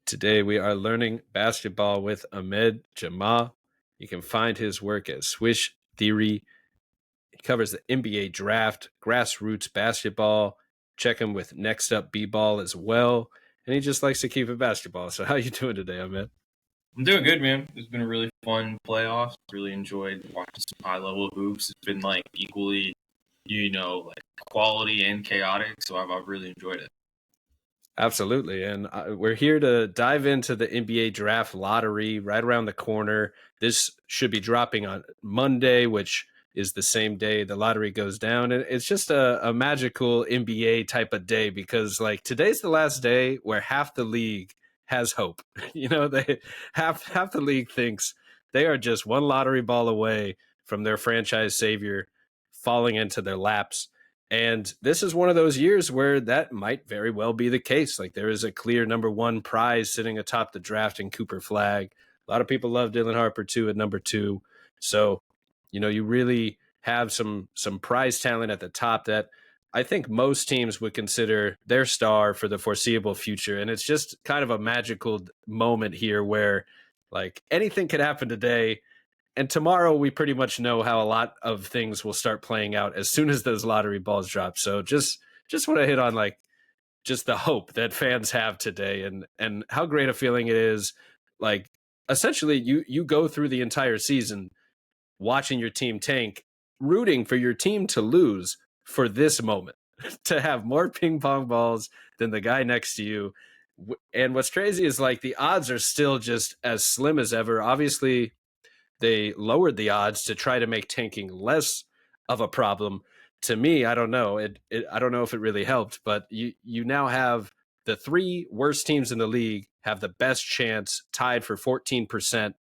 Today we are learning basketball with Ahmed Jama. You can find his work at Swish Theory. He covers the NBA draft, grassroots basketball. Check him with Next Up B-Ball as well. And he just likes to keep it basketball. So how you doing today, Ahmed? I'm doing good, man. It's been a really fun playoffs. Really enjoyed watching some high-level hoops. It's been like equally, like quality and chaotic. So I've really enjoyed it. Absolutely. And we're here to dive into the NBA draft lottery right around the corner. This should be dropping on Monday, which is the same day the lottery goes down. And it's just a magical NBA type of day because like today's the last day where half the league has hope. They half the league thinks they are just one lottery ball away from their franchise savior falling into their laps. And this is one of those years where that might very well be the case. Like there is a clear number one prize sitting atop the draft in Cooper Flagg. A lot of people love Dylan Harper too at number 2. So, you really have some prize talent at the top that I think most teams would consider their star for the foreseeable future. And it's just kind of a magical moment here where like anything could happen today. And tomorrow we pretty much know how a lot of things will start playing out as soon as those lottery balls drop. So just want to hit on like just the hope that fans have today and how great a feeling it is. Like essentially you go through the entire season watching your team tank, rooting for your team to lose for this moment, to have more ping pong balls than the guy next to you. And what's crazy is like the odds are still just as slim as ever. Obviously, they lowered the odds to try to make tanking less of a problem. To me, I don't know. I don't know if it really helped, but you now have the 3 worst teams in the league have the best chance, tied for 14%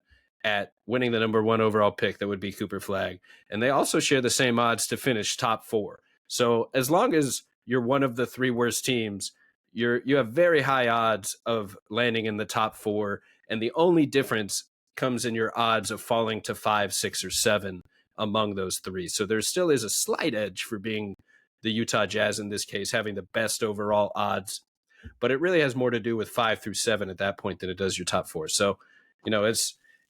at winning the number 1 overall pick. That would be Cooper Flagg. And they also share the same odds to finish top 4. So as long as you're one of the 3 worst teams, you have very high odds of landing in the top 4. And the only difference comes in your odds of falling to 5, 6, or 7 among those 3. So there still is a slight edge for being the Utah Jazz in this case, having the best overall odds. But it really has more to do with 5 through 7 at that point than it does your top 4. So,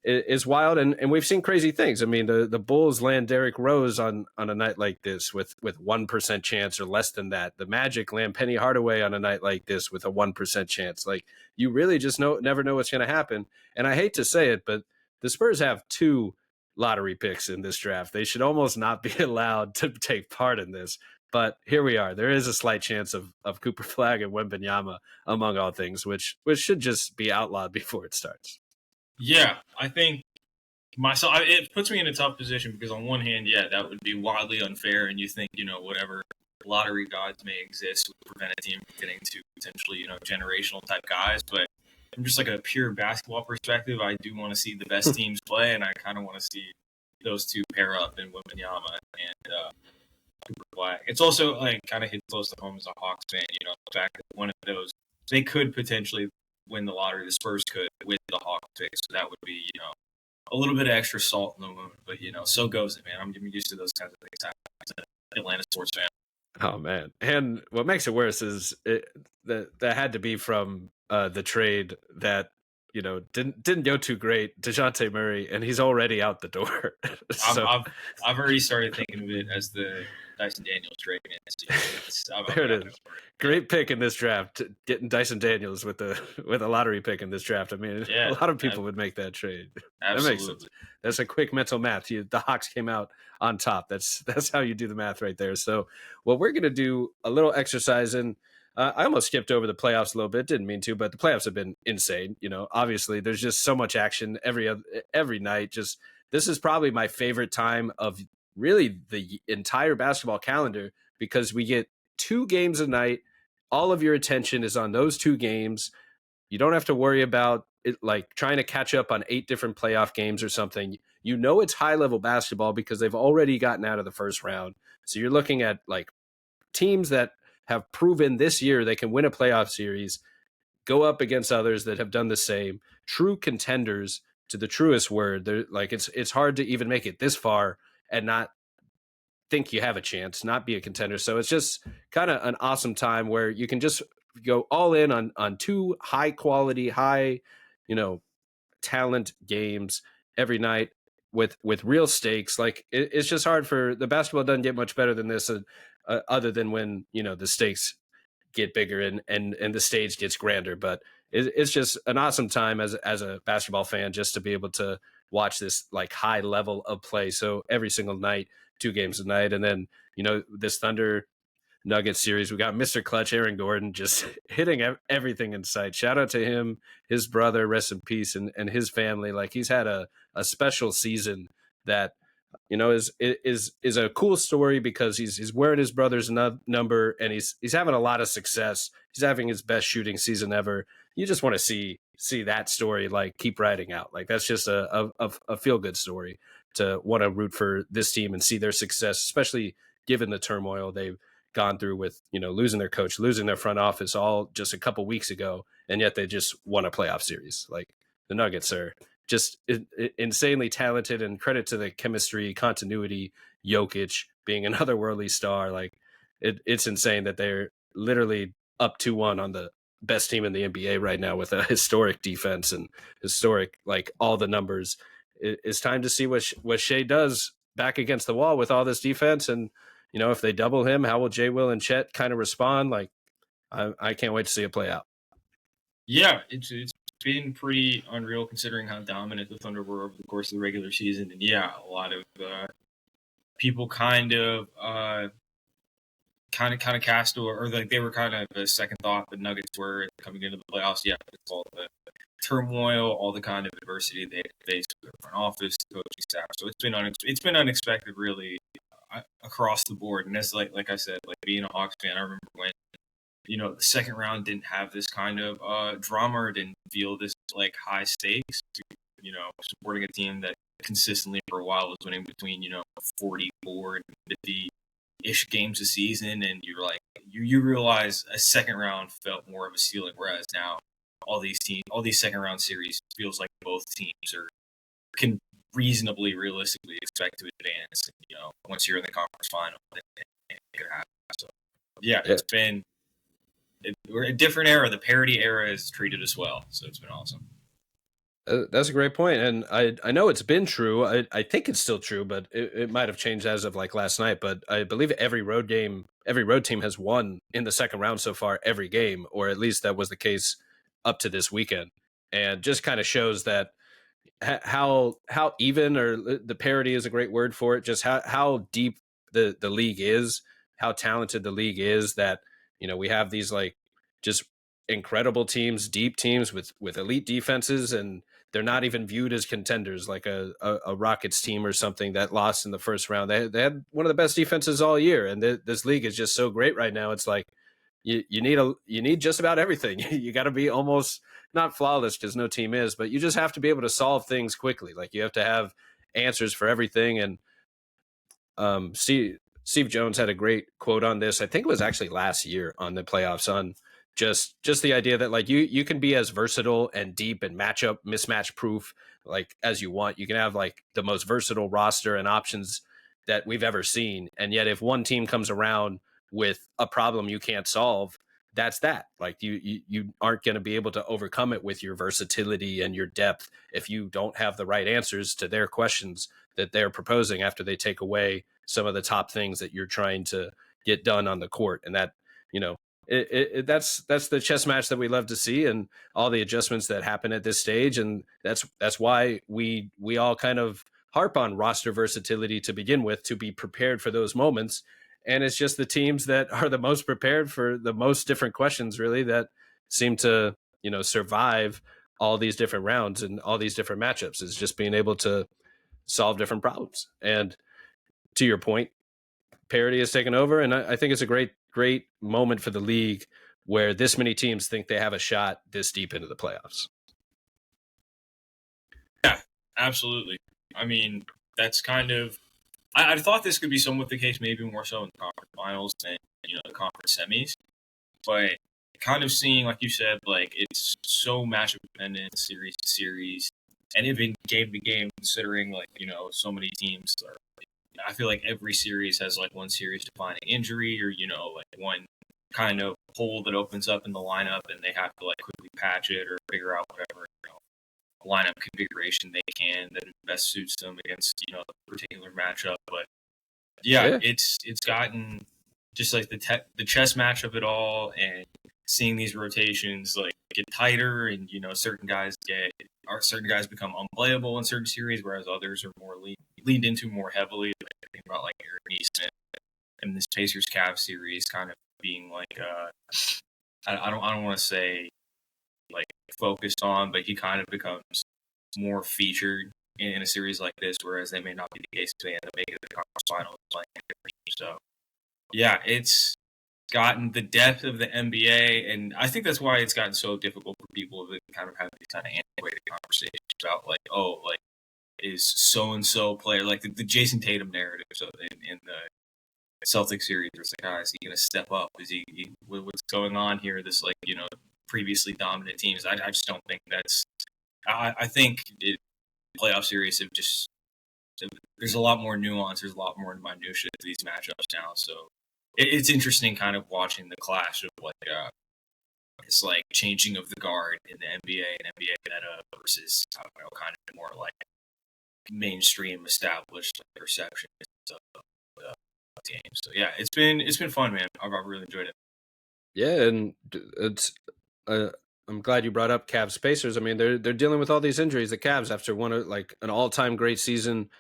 it's wild. And we've seen crazy things. I mean, the Bulls land Derrick Rose on a night like this with 1% chance or less than that. The Magic land Penny Hardaway on a night like this with a 1% chance. Like you really just never know what's going to happen. And I hate to say it, but the Spurs have 2 lottery picks in this draft. They should almost not be allowed to take part in this. But here we are. There is a slight chance of Cooper Flagg and Wembanyama, among all things, which should just be outlawed before it starts. Yeah, I think it puts me in a tough position because on one hand, yeah, that would be wildly unfair. And you think, whatever lottery gods may exist would prevent a team from getting to potentially, generational type guys. But from just like a pure basketball perspective, I do want to see the best teams play. And I kind of want to see those 2 pair up in Wembanyama and Cooper Flagg. It's also like kind of hit close to home as a Hawks fan, the fact that one of those, they could potentially win the lottery. The Spurs could with the Hawks pick. So that would be, a little bit of extra salt in the wound. But, so goes it, man. I'm getting used to those kinds of things as an Atlanta sports fan. Oh, man. And what makes it worse is that had to be from the trade that, didn't go too great, DeJounte Murray, and he's already out the door. So, I've already started thinking of it as the Dyson Daniels trade, man. There it is. Great pick in this draft, getting Dyson Daniels with a lottery pick in this draft. I mean, a lot of people would make that trade. Absolutely. That's a quick mental math. The Hawks came out on top. That's how you do the math right there. So, well, we're going to do a little exercise in. I almost skipped over the playoffs a little bit. Didn't mean to, but the playoffs have been insane. Obviously there's just so much action every night. Just this is probably my favorite time of really the entire basketball calendar because we get 2 games a night. All of your attention is on those 2 games. You don't have to worry about it like trying to catch up on 8 different playoff games or something. It's high level basketball because they've already gotten out of the first round. So you're looking at like teams that have proven this year they can win a playoff series, go up against others that have done the same, true contenders to the truest word. They're like it's hard to even make it this far and not think you have a chance, not be a contender. So it's just kind of an awesome time where you can just go all in on two high quality, high, you know, talent games every night with real stakes. Like it's just hard for the basketball doesn't get much better than this, other than when the stakes get bigger and the stage gets grander. But it's just an awesome time as a basketball fan just to be able to watch this like high level of play. So every single night, 2 games a night, and then this Thunder Nuggets series, we got Mr. Clutch, Aaron Gordon, just hitting everything in sight. Shout out to him, his brother, rest in peace, and his family. Like he's had a special season that is a cool story because he's wearing his brother's number and he's having a lot of success. He's having his best shooting season ever. You just want to see that story like keep riding out. Like that's just a feel good story to want to root for this team and see their success, especially given the turmoil they've gone through with losing their coach, losing their front office all just a couple weeks ago, and yet they just won a playoff series. Like the Nuggets are just insanely talented, and credit to the chemistry, continuity, Jokic being an otherworldly star. Like it's insane that they're literally up 2-1 on the best team in the NBA right now with a historic defense and historic, like all the numbers. It's time to see what Shea does back against the wall with all this defense. And, if they double him, how will Jay, Will, and Chet kind of respond? Like, I can't wait to see it play out. Yeah, it's been pretty unreal considering how dominant the Thunder were over the course of the regular season. And yeah, a lot of people kind of cast or like they were kind of a second thought. The Nuggets were coming into the playoffs. Yeah, it's all the turmoil, all the kind of adversity they faced with their front office, the coaching staff. So it's been unexpected, really, across the board. And that's like I said, like being a Hawks fan, I remember when the second round didn't have this kind of drama, or didn't feel this like high stakes. Supporting a team that consistently for a while was winning between 44 and 50-ish games a season, and you're like you realize a second round felt more of a ceiling, whereas now all these second round series feels like both teams can reasonably realistically expect to advance. And, once you're in the conference final, it could happen. So yeah, it's been we're a different era. The parity era is treated as well, so it's been awesome. That's a great point, and I know it's been true. I think it's still true, but it might have changed as of like last night. But I believe every road team has won in the second round so far, every game, or at least that was the case up to this weekend, and just kind of shows that how even, or the parity is a great word for it, just how deep the league is, how talented the league is, that we have these like just incredible teams, deep teams with elite defenses, and they're not even viewed as contenders like a Rockets team or something that lost in the first round. They had one of the best defenses all year, and this league is just so great right now. It's like you need just about everything. You got to be almost not flawless, because no team is, but you just have to be able to solve things quickly. Like you have to have answers for everything. And Steve Jones had a great quote on this. I think it was actually last year on the playoffs, on just the idea that like you can be as versatile and deep and mismatch proof like as you want. You can have like the most versatile roster and options that we've ever seen, and yet if one team comes around with a problem you can't solve, that's that. Like you aren't going to be able to overcome it with your versatility and your depth if you don't have the right answers to their questions that they're proposing after they take away some of the top things that you're trying to get done on the court. And that, that's the chess match that we love to see, and all the adjustments that happen at this stage. And that's why we all kind of harp on roster versatility to begin with, to be prepared for those moments. And it's just the teams that are the most prepared for the most different questions, really, that seem to, survive all these different rounds and all these different matchups, is just being able to solve different problems. And to your point, parity has taken over. And I think it's a great moment for the league where this many teams think they have a shot this deep into the playoffs. Yeah, absolutely. I mean, that's kind of, I thought this could be somewhat the case, maybe more so in the conference finals than, the conference semis. But kind of seeing, like you said, like it's so matchup dependent, series to series, and even game to game, considering like, so many teams are, I feel like every series has like one series defining injury, or, like one kind of hole that opens up in the lineup, and they have to like quickly patch it or figure out whatever lineup configuration they can that best suits them against a particular matchup. But yeah, it's gotten just like the chess match of it all, and seeing these rotations like get tighter, and certain guys become unplayable in certain series, whereas others are more leaned into more heavily. Like, I think about like Aaron Easton and this Pacers Cavs series kind of being like I don't want to say like focused on, but he kind of becomes more featured in a series like this, whereas they may not be the case if they end up making the conference finals playing a different team. So yeah, it's gotten the depth of the NBA, and I think that's why it's gotten so difficult for people to kind of have these kind of antiquated conversations about like, oh, like is so and so player like the Jason Tatum narrative. So in the Celtics series, it's like, is he going to step up? Is he what's going on here? This like previously dominant teams. I just don't think that's. I think playoff series have just there's a lot more nuance. There's a lot more minutia to these matchups now. So it's interesting, kind of watching the clash of like it's like changing of the guard in the NBA and NBA meta versus kind of more like mainstream established perception of games. So yeah, it's been fun, man. I've really enjoyed it. Yeah, and it's I'm glad you brought up Cavs Pacers. I mean, they're dealing with all these injuries. The Cavs, after like an all-time great season,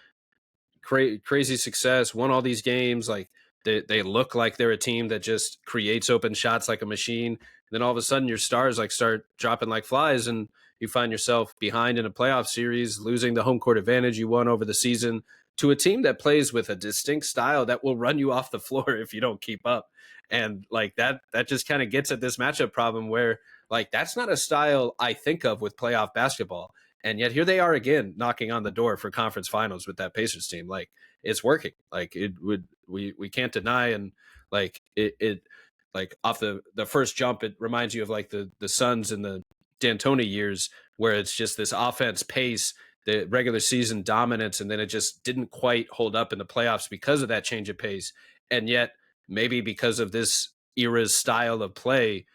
crazy success, won all these games. Like they look like they're a team that just creates open shots like a machine. And then all of a sudden, your stars like start dropping like flies, and you find yourself behind in a playoff series, losing the home court advantage you won over the season to a team that plays with a distinct style that will run you off the floor if you don't keep up. And like that just kind of gets at this matchup problem where like that's not a style I think of with playoff basketball. And yet here they are again knocking on the door for conference finals with that Pacers team. Like it's working. Like we can't deny. And like it like off the first jump, it reminds you of like the Suns in the D'Antoni years where it's just this offense pace, the regular season dominance, and then it just didn't quite hold up in the playoffs because of that change of pace. And yet maybe because of this era's style of play,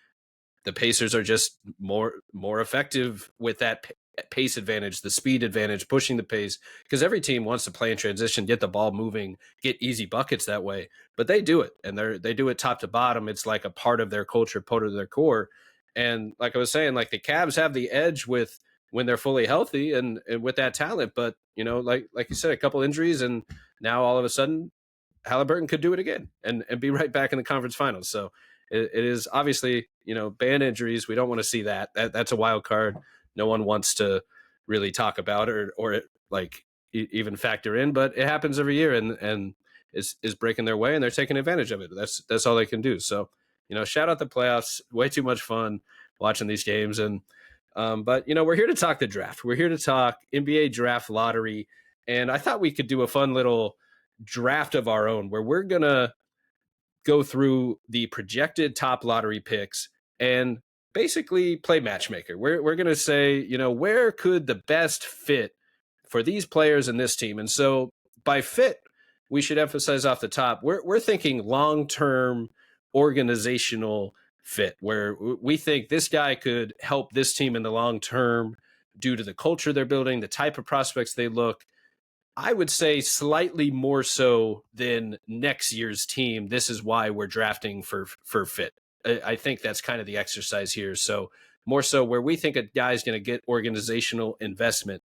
the Pacers are just more effective with that pace advantage, the speed advantage, pushing the pace, because every team wants to play in transition, get the ball moving, get easy buckets that way. But they do it, and they do it top to bottom. It's like a part of their culture, part of their core. And like I was saying, like the Cavs have the edge with when they're fully healthy and with that talent. But like you said, a couple injuries, and now all of a sudden Halliburton could do it again and be right back in the conference finals. So it is obviously, band injuries. We don't want to see that. That's a wild card. No one wants to really talk about or like even factor in, but it happens every year and is breaking their way, and they're taking advantage of it. That's all they can do. So, shout out the playoffs. Way too much fun watching these games. And, but we're here to talk the draft. We're here to talk NBA draft lottery. And I thought we could do a fun little draft of our own where we're going to go through the projected top lottery picks and basically play matchmaker. We're going to say, where could the best fit for these players in this team? And so by fit, we should emphasize off the top, we're thinking long-term organizational fit, where we think this guy could help this team in the long term due to the culture they're building, the type of prospects they look. I would say slightly more so than next year's team. This is why we're drafting for fit. I think that's kind of the exercise here. So more so where we think a guy's going to get organizational investment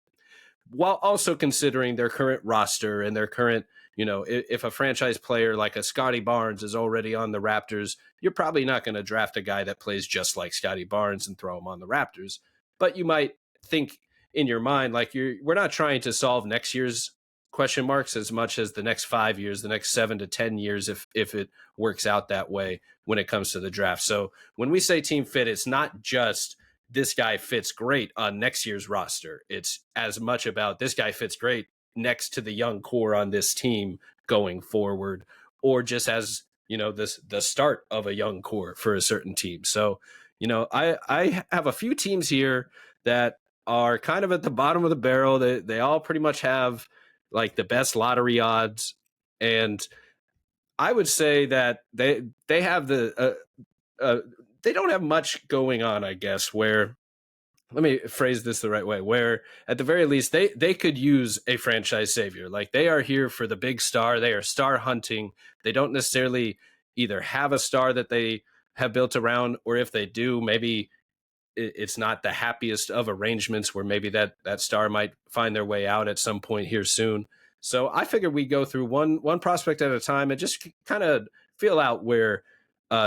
while also considering their current roster and their current, if a franchise player like a Scotty Barnes is already on the Raptors, you're probably not going to draft a guy that plays just like Scotty Barnes and throw him on the Raptors. But you might think in your mind, like we're not trying to solve next year's question marks as much as the next 5 years, the next 7 to 10 years, if it works out that way when it comes to the draft. So when we say team fit, it's not just this guy fits great on next year's roster. It's as much about this guy fits great next to the young core on this team going forward, or just as, the start of a young core for a certain team. So, I have a few teams here that are kind of at the bottom of the barrel. They all pretty much have like the best lottery odds. And I would say that they have they don't have much going on, I guess, where let me phrase this the right way, where at the very least they could use a franchise savior. Like they are here for the big star. They are star hunting. They don't necessarily either have a star that they have built around, or if they do, maybe it's not the happiest of arrangements where maybe that star might find their way out at some point here soon. So I figured we go through one prospect at a time and just kind of feel out where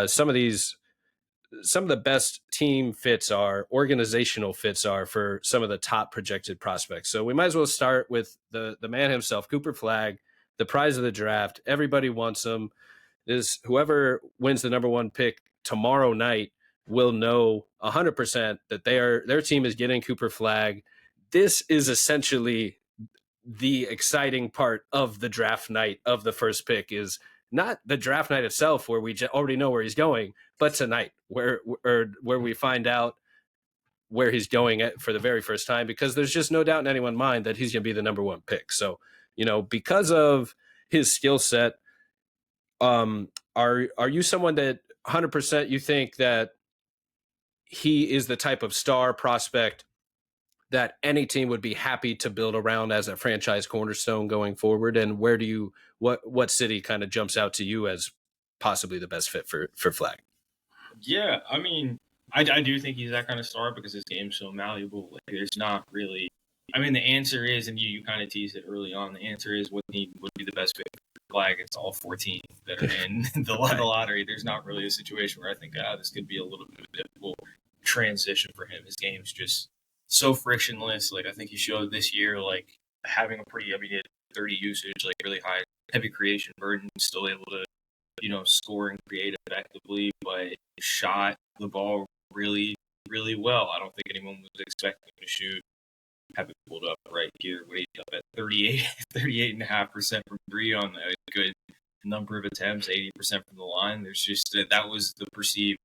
some of the best team fits are, organizational fits are for some of the top projected prospects. So we might as well start with the man himself, Cooper Flagg, the prize of the draft. Everybody wants him. Is whoever wins the number one pick tomorrow night will know 100% that their team is getting Cooper Flagg. This is essentially the exciting part of the draft night of the first pick, is not the draft night itself where we already know where he's going, but tonight where we find out where he's going for the very first time, because there's just no doubt in anyone's mind that he's going to be the number one pick. So, because of his skill set, are you someone that 100% you think that he is the type of star prospect that any team would be happy to build around as a franchise cornerstone going forward? And where do you what city kind of jumps out to you as possibly the best fit for Flagg? Yeah, I mean, I do think he's that kind of star because his game's so malleable. Like, there's not really. I mean, the answer is, and you kind of teased it early on. The answer is what he would be the best fit for Flagg. It's all 14 that are in the lottery. There's not really a situation where I think this could be a little bit of a difficult transition for him. His game's just so frictionless. Like, I think he showed this year, like, having a pretty, he had 30 usage, like really high, heavy creation burden, still able to, score and create effectively, but shot the ball really, really well. I don't think anyone was expecting him to shoot. Have it pulled up right here. Wait up at 38.5% from three on a good number of attempts, 80% from the line. There's just that was the perceived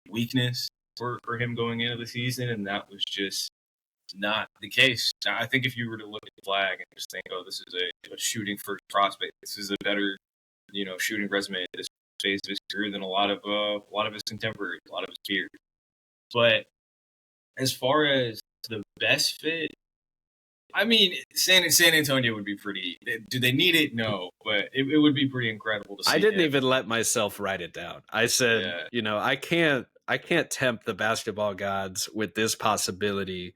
weakness for him going into the season, and that was just not the case. I think if you were to look at Flagg and just think, oh, this is a shooting first prospect, this is a better, shooting resume at this phase of his career than a lot of his contemporaries, a lot of his peers. But as far as the best fit, I mean, San Antonio would be pretty. Do they need it? No, but it would be pretty incredible to see. I didn't even let myself write it down. I said, I can't tempt the basketball gods with this possibility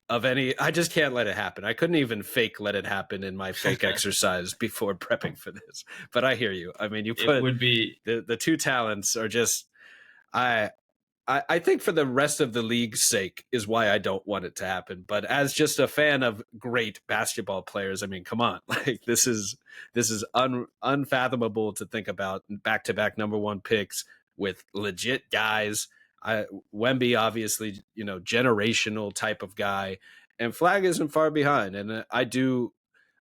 of any. I just can't let it happen. I couldn't even fake let it happen in my fake exercise before prepping for this. But I hear you. I mean, you put the two talents are just. I think for the rest of the league's sake is why I don't want it to happen. But as just a fan of great basketball players, I mean, come on, like this is unfathomable to think about back-to-back number one picks with legit guys. Wemby, obviously, generational type of guy, and Flagg isn't far behind. And I do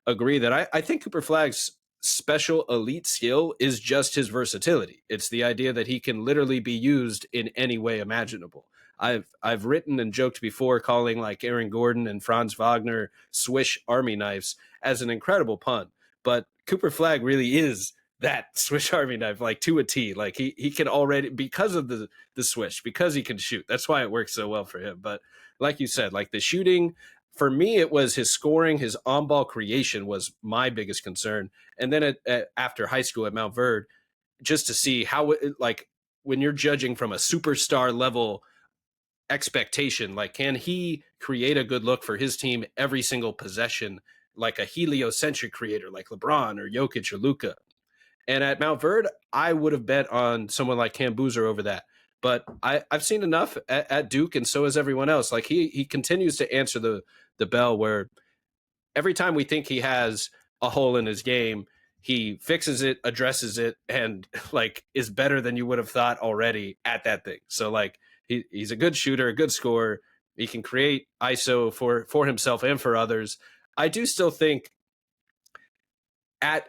agree that I think Cooper Flagg's special elite skill is just his versatility. It's the idea that he can literally be used in any way imaginable. I've written and joked before calling like Aaron Gordon and Franz Wagner Swish Army knives as an incredible pun, but Cooper Flagg really is that Swish Army knife, like to a T. Like he can already, because of the swish, because he can shoot. That's why it works so well for him. But like you said, like the shooting, for me, it was his scoring, his on-ball creation was my biggest concern. And then after high school at Mount Verde, just to see how, like, when you're judging from a superstar level expectation, like, can he create a good look for his team every single possession, like a heliocentric creator, like LeBron or Jokic or Luka? And at Mount Verde, I would have bet on someone like Cam Boozer over that. But I've seen enough at Duke, and so has everyone else. Like he continues to answer the bell where every time we think he has a hole in his game, he fixes it, addresses it, and like is better than you would have thought already at that thing. So like he's a good shooter, a good scorer. He can create ISO for himself and for others. I do still think at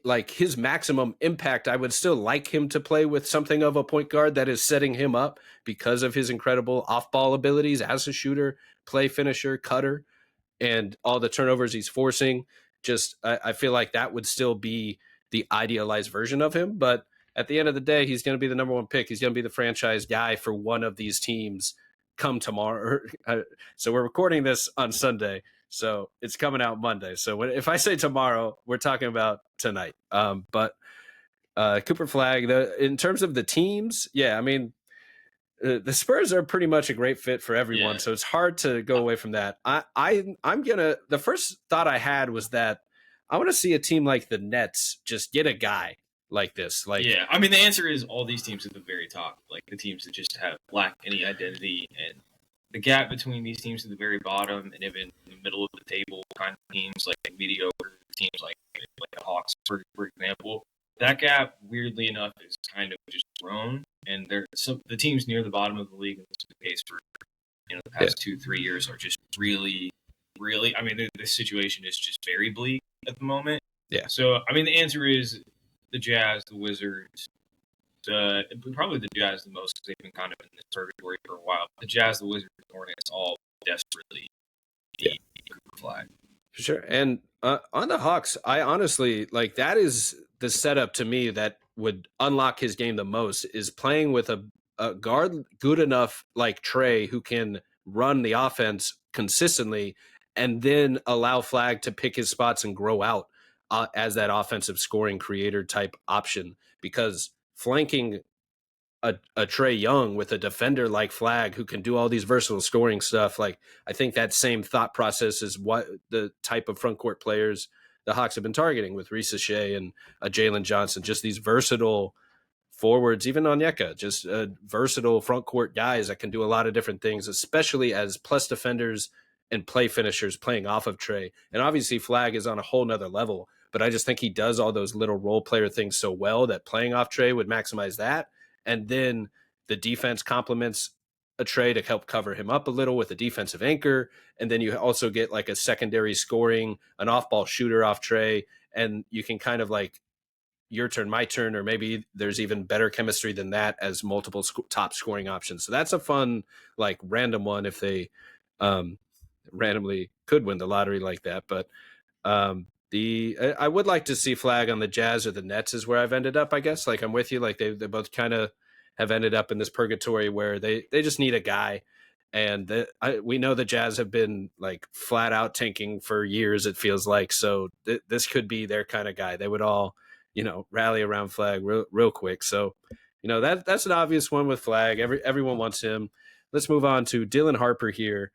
like his maximum impact, I would still like him to play with something of a point guard that is setting him up because of his incredible off-ball abilities as a shooter, play finisher, cutter, and all the turnovers he's forcing. Just I feel like that would still be the idealized version of him. But at the end of the day, he's going to be the number one pick. He's going to be the franchise guy for one of these teams come tomorrow. So we're recording this on Sunday, so it's coming out Monday. So if I say tomorrow, we're talking about tonight. But Cooper Flagg, in terms of the teams, yeah, I mean, the Spurs are pretty much a great fit for everyone, so it's hard to go away from that. I'm gonna. The first thought I had was that I want to see a team like the Nets just get a guy like this. Like, yeah, I mean, the answer is all these teams at the very top, like the teams that just lack any identity, and the gap between these teams at the very bottom and even the middle of the table kind of teams, like mediocre teams, like the Hawks, for example. That gap, weirdly enough, is kind of just grown, and the teams near the bottom of the league, and this is the case for the past 2-3 years, are just really, really. I mean, the situation is just very bleak at the moment. Yeah. So, I mean, the answer is the Jazz, the Wizards, probably the Jazz the most because they've been kind of in this purgatory for a while. The Jazz, the Wizards, the Hornets, all desperately need Cooper Flagg. For sure. And on the Hawks, I honestly like that is the setup to me that would unlock his game the most is playing with a guard good enough like Tre who can run the offense consistently and then allow Flagg to pick his spots and grow out as that offensive scoring creator type option, because flanking a Tre Young with a defender like Flagg who can do all these versatile scoring stuff. Like, I think that same thought process is what the type of front court players the Hawks have been targeting with Shea and Jalen Johnson, just these versatile forwards, even Onyeka, just versatile front court guys that can do a lot of different things, especially as plus defenders and play finishers playing off of Tre. And obviously Flagg is on a whole nother level, but I just think he does all those little role player things so well that playing off Tre would maximize that. And then the defense complements a Tre to help cover him up a little with a defensive anchor. And then you also get like a secondary scoring, an off-ball shooter off Tre. And you can kind of like your turn, my turn, or maybe there's even better chemistry than that as multiple top scoring options. So that's a fun, like random one if they randomly could win the lottery like that. But I would like to see Flagg on the Jazz or the Nets is where I've ended up, I guess. Like, I'm with you. Like, they both kind of have ended up in this purgatory where they just need a guy. And we know the Jazz have been like flat out tanking for years, it feels like. So this could be their kind of guy. They would all, rally around Flagg real quick. So, that's an obvious one with Flagg. Everyone wants him. Let's move on to Dylan Harper here.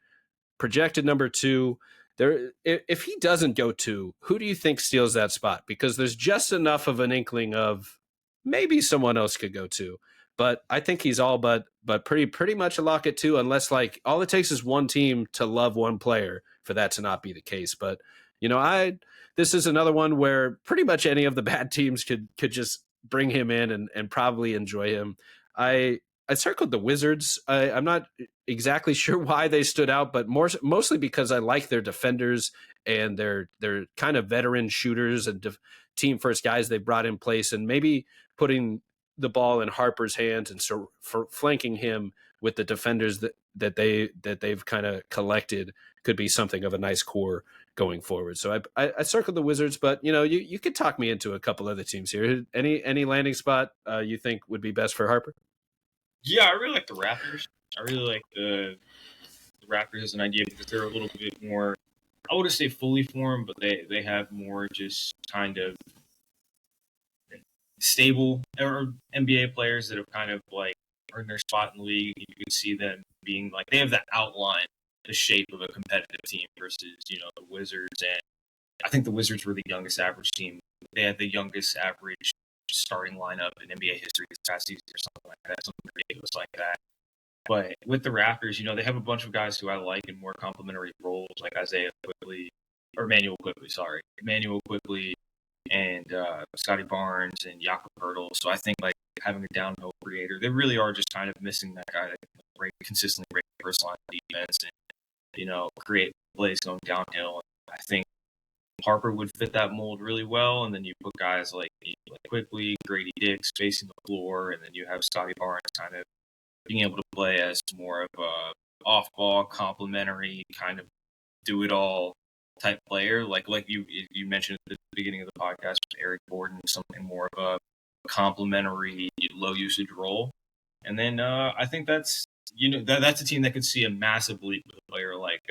Projected number 2. There, if he doesn't go 2, who do you think steals that spot? Because there's just enough of an inkling of maybe someone else could go 2. But I think he's all but pretty much a lock at 2, unless like all it takes is one team to love one player for that to not be the case. But this is another one where pretty much any of the bad teams could just bring him in and probably enjoy him. I circled the Wizards. I'm not exactly sure why they stood out, but mostly because I like their defenders and their kind of veteran shooters and team first guys they brought in place, and maybe putting the ball in Harper's hands and so for flanking him with the defenders that they've kind of collected could be something of a nice core going forward. So I circled the Wizards, but you could talk me into a couple other teams here. Any landing spot you think would be best for Harper? Yeah, I really like the Raptors. I really like the Raptors as an idea because they're a little bit more, I wouldn't say fully formed, but they have more just kind of stable or NBA players that have kind of like earned their spot in the league. You can see them being like, they have that outline, the shape of a competitive team versus, the Wizards. And I think the Wizards were the youngest average team. They had the youngest average starting lineup in NBA history this past season or something like that, something ridiculous like that. But with the Raptors, they have a bunch of guys who I like in more complementary roles, like Emmanuel Quickly, and Scotty Barnes and Jakob Poeltl. So I think like having a downhill creator, they really are just kind of missing that guy that can consistently break the first line of defense and create plays going downhill. I think Harper would fit that mold really well, and then you put guys like Quickly, Grady Dick spacing the floor, and then you have Scotty Barnes kind of being able to play as more of a off-ball, complementary, kind of do-it-all type player. Like you mentioned at the beginning of the podcast with Eric Gordon, something more of complementary, low usage role. And then I think that's that's a team that could see a massive leap with a player like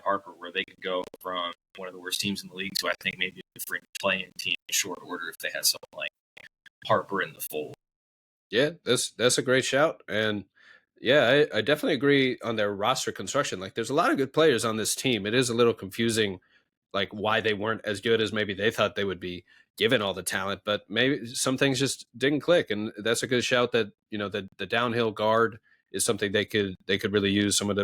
Harper, where they could go from one of the worst teams in the league to I think maybe a different play-in team in short order if they had someone like Harper in the fold. Yeah, that's a great shout. And yeah, I definitely agree on their roster construction. Like there's a lot of good players on this team. It is a little confusing like why they weren't as good as maybe they thought they would be given all the talent, but maybe some things just didn't click. And that's a good shout that, the downhill guard is something they could really use, someone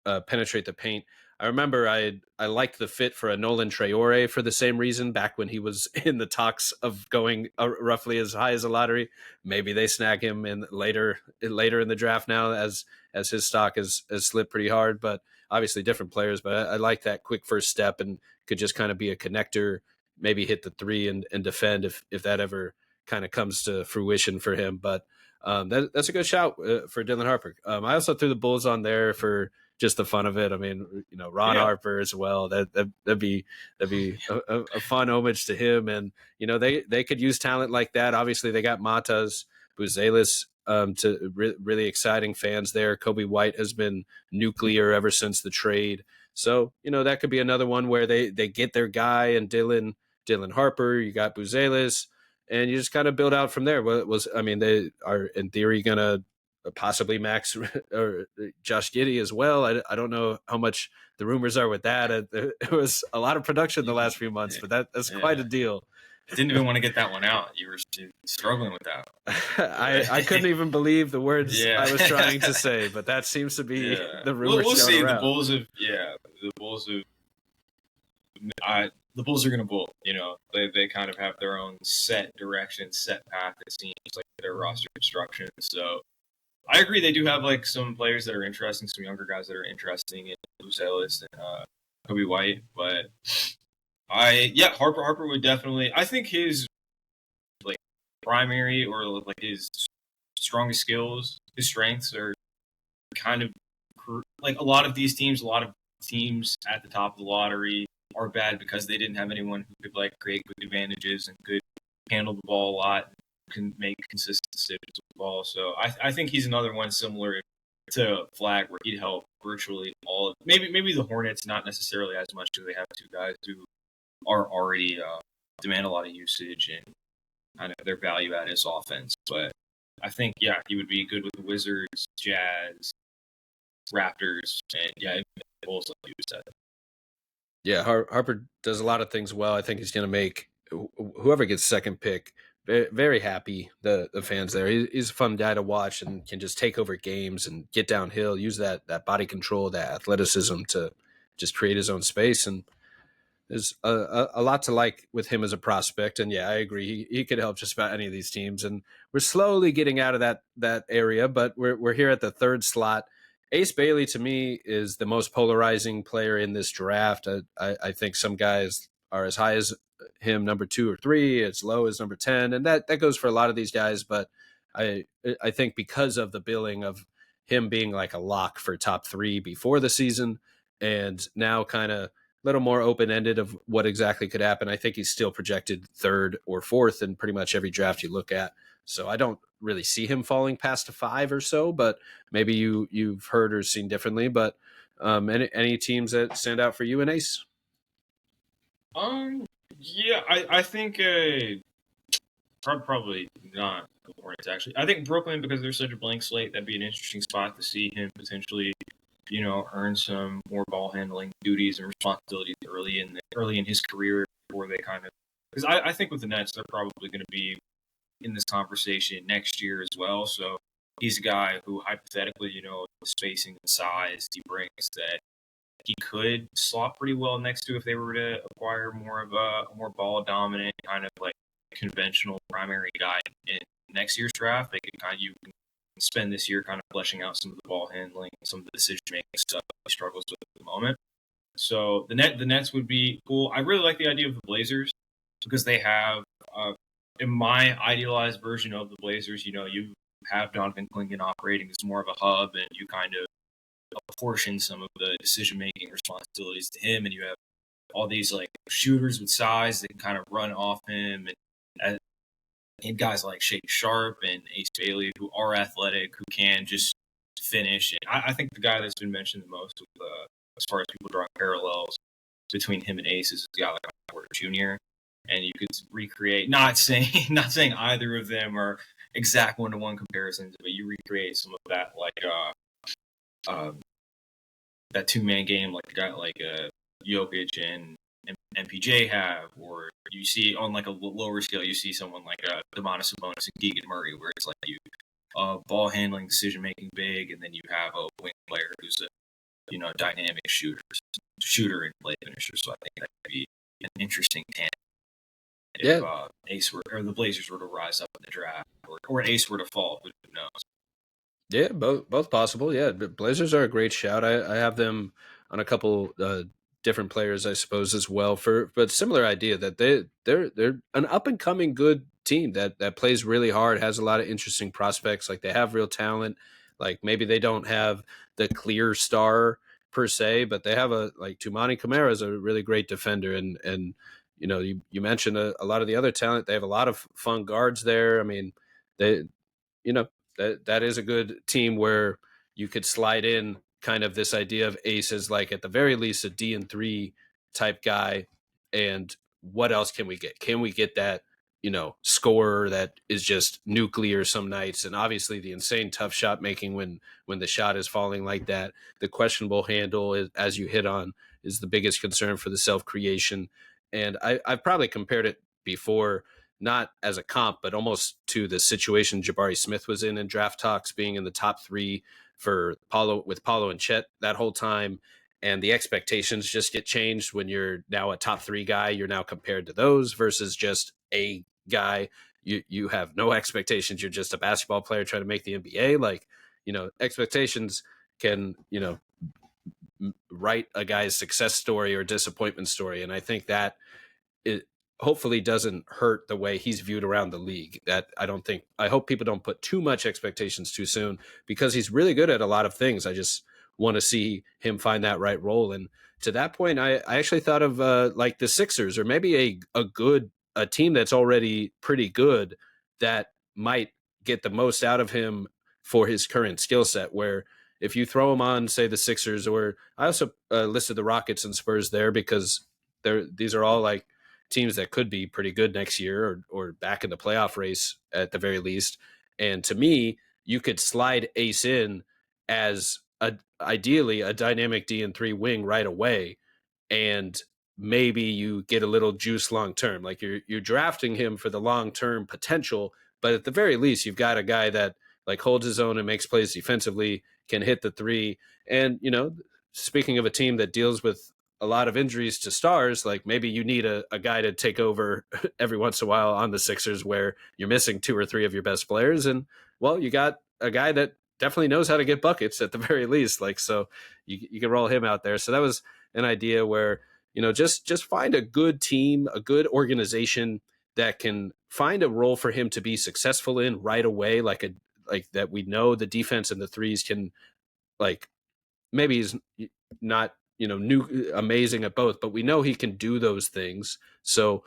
to penetrate the paint. I remember I liked the fit for a Nolan Traore for the same reason back when he was in the talks of going roughly as high as a lottery. Maybe they snag him in later in the draft now as his stock has slipped pretty hard. But obviously different players. But I like that quick first step and could just kind of be a connector, maybe hit the three and defend if that ever kind of comes to fruition for him. But that's a good shout for Dylan Harper. I also threw the Bulls on there for just the fun of it. I mean, Ron Harper as well. That'd be a fun homage to him. And they could use talent like that. Obviously, they got Matas, Buzelis, to really exciting fans there. Kobe White has been nuclear ever since the trade. So that could be another one where they get their guy and Dylan Harper. You got Buzelis, and you just kind of build out from there. They are in theory gonna possibly max or Josh Giddey as well. I don't know how much the rumors are with that. There was a lot of production the last few months, but that's quite a deal. Didn't even want to get that one out. You were struggling with that. I couldn't even believe the words I was trying to say, but that seems to be the rumors. We'll see. Around. The Bulls are going to bull. They kind of have their own set direction, set path. It seems like their roster construction. So I agree. They do have like some players that are interesting, some younger guys that are interesting in Buzelis and Kobe White, but Harper would definitely. I think his like primary or like his strongest skills, his strengths are kind of like a lot of teams at the top of the lottery are bad because they didn't have anyone who could like create good advantages and could handle the ball a lot, can make consistent decisions with the ball. So I think he's another one similar to Flagg where he'd help virtually all of maybe the Hornets, not necessarily as much because they have two guys who are already demand a lot of usage and kind of their value at his offense. But I think he would be good with the Wizards, Jazz, Raptors, and the Bulls like you said. Yeah, Harper does a lot of things well. I think he's going to make whoever gets second pick very, very happy, the fans there. He's a fun guy to watch and can just take over games and get downhill, use that body control, that athleticism to just create his own space. And there's a lot to like with him as a prospect. And I agree. He could help just about any of these teams. And we're slowly getting out of that area, but we're here at the third slot. Ace Bailey, to me, is the most polarizing player in this draft. I think some guys are as high as him, number 2 or 3, as low as number 10. And that goes for a lot of these guys. But I think because of the billing of him being like a lock for top 3 before the season and now kind of a little more open-ended of what exactly could happen, I think he's still projected 3rd or 4th in pretty much every draft you look at. So I don't really see him falling past a 5 or so, but maybe you've heard or seen differently. But any teams that stand out for you and Ace? I think probably not the Hornets actually. I think Brooklyn, because they're such a blank slate, that'd be an interesting spot to see him potentially, earn some more ball handling duties and responsibilities early in his career before they kind of. Because I think with the Nets, they're probably going to be in this conversation next year as well. So he's a guy who hypothetically, the spacing and size he brings that he could slot pretty well next to if they were to acquire more of a more ball dominant kind of like conventional primary guy in next year's draft. They could you can spend this year kind of fleshing out some of the ball handling, some of the decision making stuff he struggles with at the moment. So the Nets would be cool. I really like the idea of the Blazers because they have in my idealized version of the Blazers, you have Donovan Clingan operating as more of a hub, and you kind of apportion some of the decision-making responsibilities to him, and you have all these like shooters with size that can kind of run off him. And and guys like Shake Sharp and Ace Bailey who are athletic, who can just finish. And I think the guy that's been mentioned the most as far as people drawing parallels between him and Ace is a guy like Porter Jr. And you could recreate, not saying either of them are exact one-to-one comparisons, but you recreate some of that, like that two-man game, like a guy like Jokic and MPJ have, or you see on like a lower scale, you see someone like Domantas Sabonis and Keegan Murray, where it's like you ball handling, decision making big, and then you have a wing player who's a dynamic shooter and play finisher. So I think that could be an interesting tandem if Ace or the Blazers were to rise up in the draft, or Ace were to fall. Who knows? Yeah, both possible. Yeah, the Blazers are a great shout. I have them on a couple different players, I suppose, as well. But similar idea that they're an up and coming good team that plays really hard, has a lot of interesting prospects. Like they have real talent. Like maybe they don't have the clear star per se, but they have Toumani Camara is a really great defender, and you mentioned a lot of the other talent. They have a lot of fun guards there. I mean, they that is a good team where you could slide in kind of this idea of Ace as like at the very least a D3 type guy. And what else can we get? Can we get that, scorer that is just nuclear some nights? And obviously the insane tough shot making when the shot is falling like that. The questionable handle is, as you hit on, is the biggest concern for the self-creation. And I've probably compared it before, not as a comp, but almost to the situation Jabari Smith was in draft talks, being in the top 3 for Paulo and Chet that whole time. And the expectations just get changed when you're now a top 3 guy. You're now compared to those versus just a guy. You have no expectations. You're just a basketball player trying to make the NBA. Like, expectations can, write a guy's success story or disappointment story. And I think that it hopefully doesn't hurt the way he's viewed around the league. I hope people don't put too much expectations too soon, because he's really good at a lot of things. I just want to see him find that right role. And to that point, I actually thought of like the Sixers, or maybe a team that's already pretty good that might get the most out of him for his current skill set, where if you throw him on, say, the Sixers, or I also listed the Rockets and Spurs there because these are all like teams that could be pretty good next year, or back in the playoff race at the very least. And to me, you could slide Ace in as ideally a dynamic D3 wing right away, and maybe you get a little juice long term. Like you're drafting him for the long term potential, but at the very least, you've got a guy that like holds his own and makes plays defensively, can hit the 3. And speaking of a team that deals with a lot of injuries to stars, like maybe you need a guy to take over every once in a while on the Sixers where you're missing 2 or 3 of your best players. And well, you got a guy that definitely knows how to get buckets at the very least. Like, so you can roll him out there. So that was an idea where, just find a good team, a good organization that can find a role for him to be successful in right away. Like that we know the defense and the threes can, like, maybe he's not, new amazing at both, but we know he can do those things. So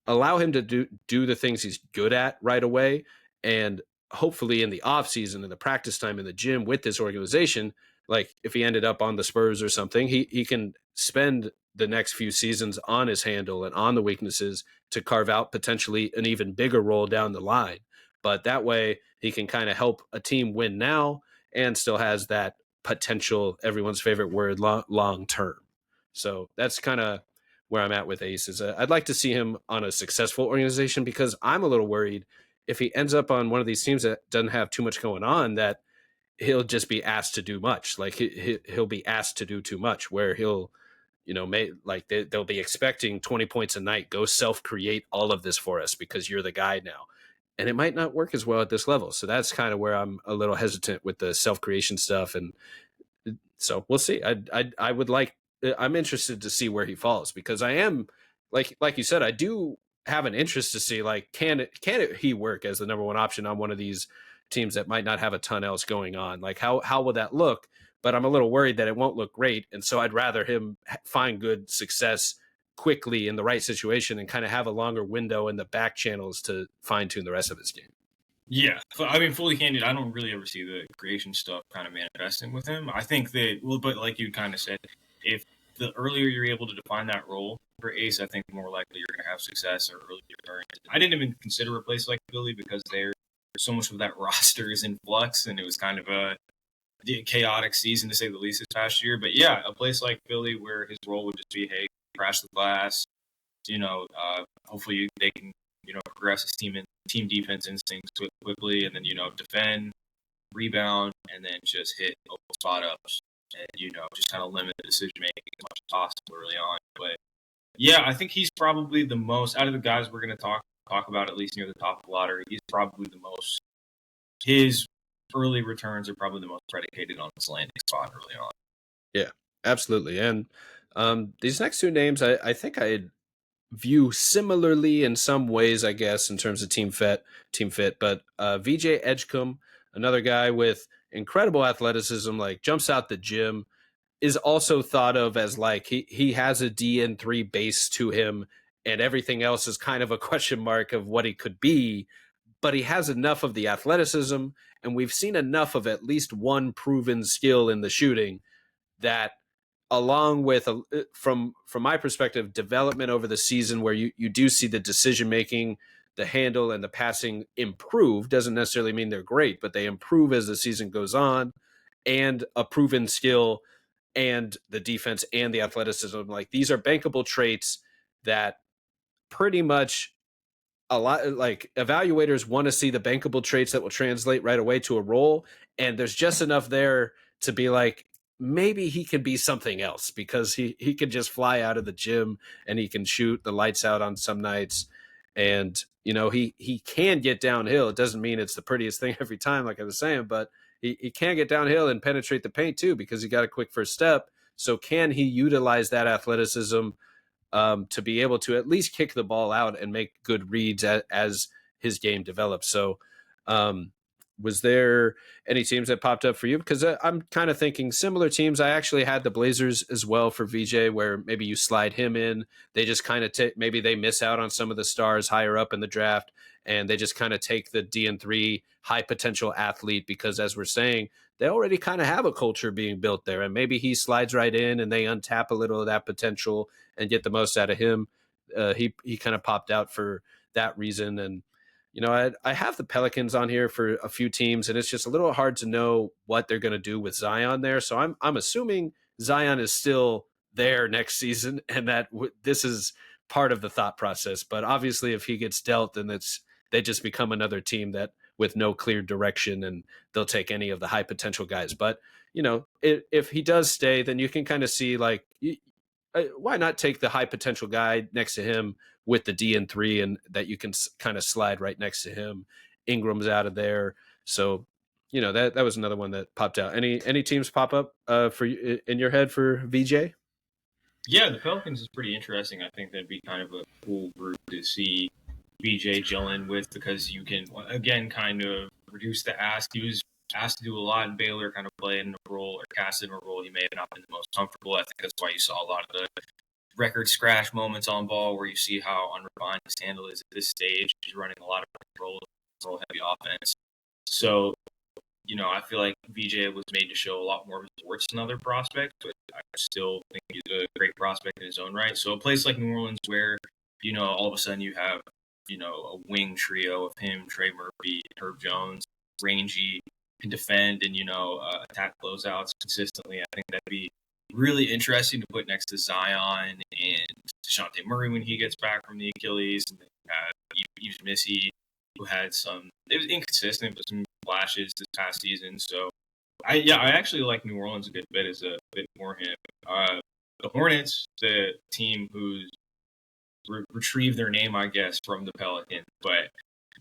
allow him to do the things he's good at right away. And hopefully in the off season, in the practice time in the gym with this organization, like if he ended up on the Spurs or something, he can spend the next few seasons on his handle and on the weaknesses to carve out potentially an even bigger role down the line. But that way he can kind of help a team win now and still has that potential, everyone's favorite word, long term. So that's kind of where I'm at with Ace. Is I'd like to see him on a successful organization, because I'm a little worried if he ends up on one of these teams that doesn't have too much going on, that he'll just be asked to do much. Like he'll be asked to do too much, where he'll, they'll be expecting 20 points a night, go self-create all of this for us because you're the guy now. And it might not work as well at this level. So that's kind of where I'm a little hesitant with the self-creation stuff. And so we'll see. I'm interested to see where he falls, because I am, like you said, I do have an interest to see, like, can he work as the number 1 option on one of these teams that might not have a ton else going on? Like, how will that look? But I'm a little worried that it won't look great. And so I'd rather him find good success quickly in the right situation and kind of have a longer window in the back channels to fine tune the rest of his game. Yeah, I mean, fully candid, I don't really ever see the creation stuff kind of manifesting with him. I think that, well, but like you kind of said, if the earlier you're able to define that role for Ace, I think the more likely you're going to have success or earlier returns. I didn't even consider a place like Philly because so much of that roster is in flux, and it was kind of a chaotic season to say the least this past year. But yeah, a place like Philly where his role would just be, hey, crash the glass, hopefully they can, progress his team defense instincts quickly, and then, defend, rebound, and then just hit spot ups and, just kind of limit the decision making as much as possible early on. But yeah, I think he's probably the most, out of the guys we're going to talk about, at least near the top of the lottery, he's probably the most, his early returns are probably the most predicated on his landing spot early on. Yeah, absolutely. And these next two names, I think I'd view similarly in some ways, I guess, in terms of team fit. But VJ Edgecombe, another guy with incredible athleticism, like jumps out the gym, is also thought of as like he has a DN3 base to him, and everything else is kind of a question mark of what he could be. But he has enough of the athleticism, and we've seen enough of at least one proven skill in the shooting that, along with from my perspective, development over the season where you do see the decision making, the handle, and the passing improve, doesn't necessarily mean they're great, but they improve as the season goes on, and a proven skill and the defense and the athleticism. Like, these are bankable traits that pretty much a lot, like, evaluators want to see the bankable traits that will translate right away to a role. And there's just enough there to be like, maybe he can be something else, because he can just fly out of the gym and he can shoot the lights out on some nights. And, he can get downhill. It doesn't mean it's the prettiest thing every time, like I was saying, but he can get downhill and penetrate the paint too, because he got a quick first step. So can he utilize that athleticism to be able to at least kick the ball out and make good reads as his game develops? So was there any teams that popped up for you? Because I'm kind of thinking similar teams. I actually had the Blazers as well for VJ, where maybe you slide him in. They just kind of maybe they miss out on some of the stars higher up in the draft, and they just kind of take the DN3 high potential athlete, because, as we're saying, they already kind of have a culture being built there, and maybe he slides right in and they untap a little of that potential and get the most out of him. He kind of popped out for that reason. And I have the Pelicans on here for a few teams, and it's just a little hard to know what they're going to do with Zion there. So I'm assuming Zion is still there next season, and that this is part of the thought process. But obviously, if he gets dealt, then they just become another team that with no clear direction, and they'll take any of the high potential guys. But if he does stay, then you can kind of see, like, why not take the high potential guy next to him with the DN3, and that you can kind of slide right next to him. Ingram's out of there. So, that was another one that popped out. Any teams pop up for you in your head for VJ? Yeah, the Pelicans is pretty interesting. I think that'd be kind of a cool group to see VJ gelling with, because you can, again, kind of reduce the ask. He was asked to do a lot in Baylor, kind of play in a role or cast in a role he may have not been the most comfortable. I think that's why you saw a lot of the record scratch moments on ball, where you see how unrefined his handle is at this stage. He's running a lot of control heavy offense. So, I feel like VJ was made to show a lot more of his worth than other prospects, but I still think he's a great prospect in his own right. So a place like New Orleans, where, all of a sudden you have, a wing trio of him, Trey Murphy, Herb Jones, rangy, can defend and, attack closeouts consistently. I think that'd be really interesting to put next to Zion and DeJounte Murray when he gets back from the Achilles. And then Yves Missy, who had it was inconsistent, but some flashes this past season. So, I actually like New Orleans a good bit as a bit for him. The Hornets, the team who's retrieved their name, I guess, from the Pelicans, but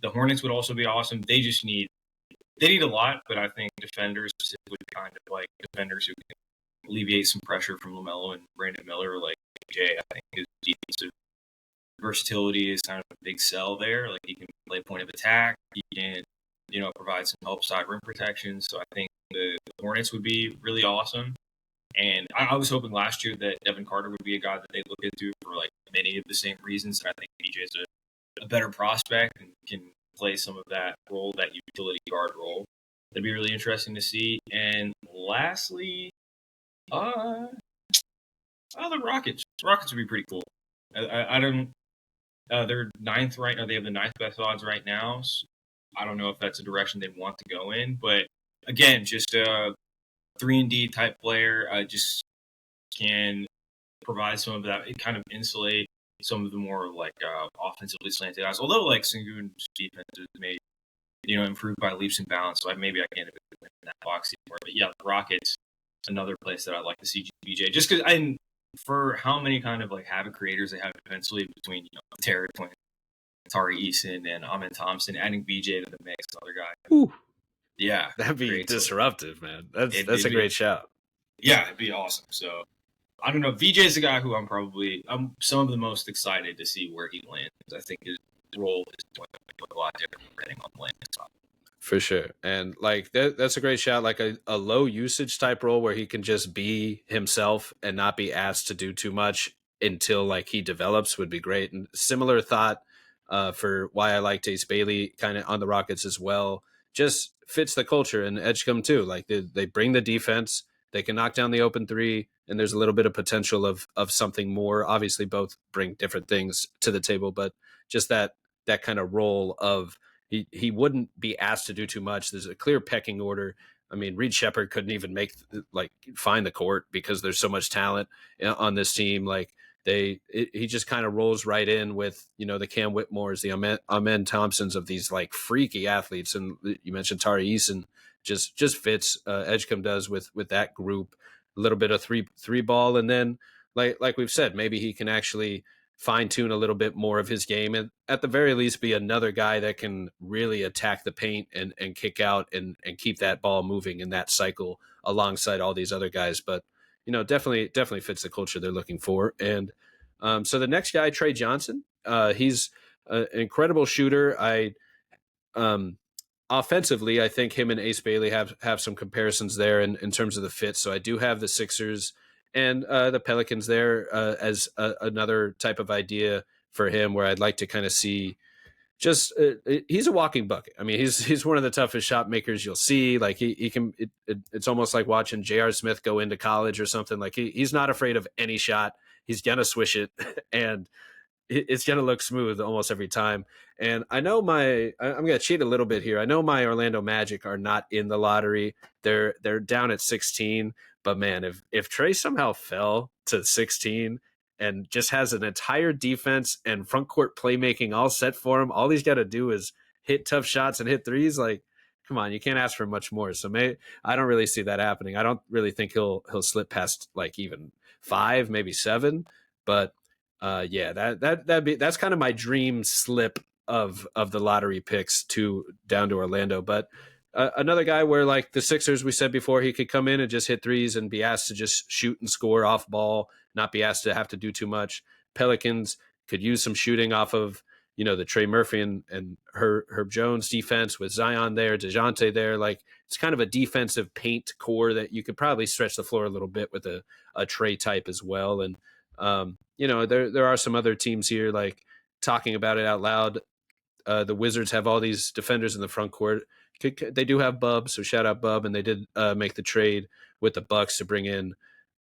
the Hornets would also be awesome. They need a lot, but I think defenders, specifically kind of like defenders who can alleviate some pressure from LaMelo and Brandon Miller, like Jay. I think his defensive versatility is kind of a big sell there. Like, he can play point of attack. He can, provide some help side rim protection. So I think the Hornets would be really awesome. And I was hoping last year that Devin Carter would be a guy that they look into for like many of the same reasons. I think BJ is a better prospect and can play some of that role, that utility guard role. That'd be really interesting to see. And lastly, the Rockets. Rockets would be pretty cool. I don't. They're ninth right now. They have the ninth best odds right now. So I don't know if that's a direction they want to go in, but again, just a 3-and-D type player. Just can provide some of that. It kind of insulate some of the more like offensively slanted guys. Although like Sengun's defense is made improved by leaps and bounds, so maybe I can't in that box anymore. But yeah, the Rockets, another place that I'd like to see BJ, just because for how many kind of like havoc creators they have defensively between Terry Twin, Tari Eason, and Amen Thompson, adding BJ to the mix, another guy. Ooh. Yeah, that'd be disruptive, man. That's a great shout. Yeah, it'd be awesome. So I don't know. VJ's the guy who I'm some of the most excited to see where he lands. I think his role is going to be a lot different depending on landing spot. For sure. And like that's a great shout, like a low usage type role where he can just be himself and not be asked to do too much until like he develops would be great. And similar thought for why I like Ace Bailey kind of on the Rockets as well. Just fits the culture, and Edgecombe too. Like they bring the defense, they can knock down the open three, and there's a little bit of potential of something more. Obviously both bring different things to the table, but just that kind of role of he wouldn't be asked to do too much. There's a clear pecking order. I mean, Reed Shepherd couldn't even find the court because there's so much talent on this team. Like he just kind of rolls right in with, the Cam Whitmores, the Amen Thompsons of these like freaky athletes. And you mentioned Tari Eason just fits. Edgecombe does with that group, a little bit of three ball. And then like we've said, maybe he can actually fine tune a little bit more of his game, and at the very least be another guy that can really attack the paint and kick out and keep that ball moving in that cycle alongside all these other guys. But definitely fits the culture they're looking for. And so the next guy, Tre Johnson, he's an incredible shooter. Offensively, I think him and Ace Bailey have some comparisons there in terms of the fit. So I do have the Sixers and the Pelicans there as another type of idea for him, where I'd like to kind of see just he's a walking bucket. I mean, he's one of the toughest shot makers you'll see. Like he can. It's almost like watching J.R. Smith go into college or something. Like he's not afraid of any shot. He's gonna swish it, and it's going to look smooth almost every time. And I know I'm going to cheat a little bit here. I know my Orlando Magic are not in the lottery. They're down at 16. But man, if Tre somehow fell to 16 and just has an entire defense and front court playmaking all set for him, all he's got to do is hit tough shots and hit threes. Like, come on, you can't ask for much more. So I don't really see that happening. I don't really think he'll slip past like even 5, maybe 7. But that's kind of my dream slip of the lottery picks down to Orlando. But another guy where like the Sixers, we said before, he could come in and just hit threes and be asked to just shoot and score off ball, not be asked to have to do too much. Pelicans could use some shooting off of, the Trey Murphy and Herb Jones defense with Zion there, DeJounte there. Like it's kind of a defensive paint core that you could probably stretch the floor a little bit with a Trey type as well. And there are some other teams here, like talking about it out loud. The Wizards have all these defenders in the front court. They do have Bub, so shout out Bub, and they did make the trade with the Bucks to bring in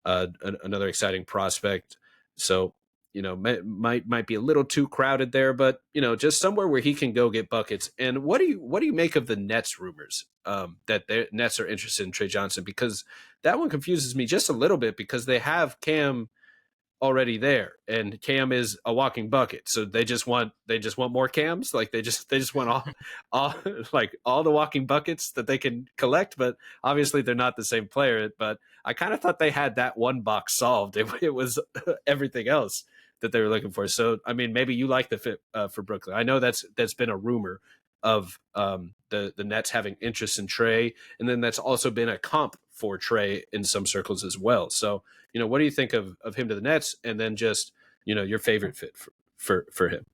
another exciting prospect. So might be a little too crowded there, but just somewhere where he can go get buckets. And what do you make of the Nets rumors that the Nets are interested in Tre Johnson? Because that one confuses me just a little bit, because they have Cam already there, and Cam is a walking bucket, so they just want more Cams. Like they just want all like all the walking buckets that they can collect. But obviously they're not the same player. But I kind of thought they had that one box solved. It was everything else that they were looking for. So I mean, maybe you like the fit for Brooklyn. I know that's been a rumor of the Nets having interest in Tre, and then that's also been a comp for Tre in some circles as well. So what do you think of him to the Nets, and then just your favorite fit for him?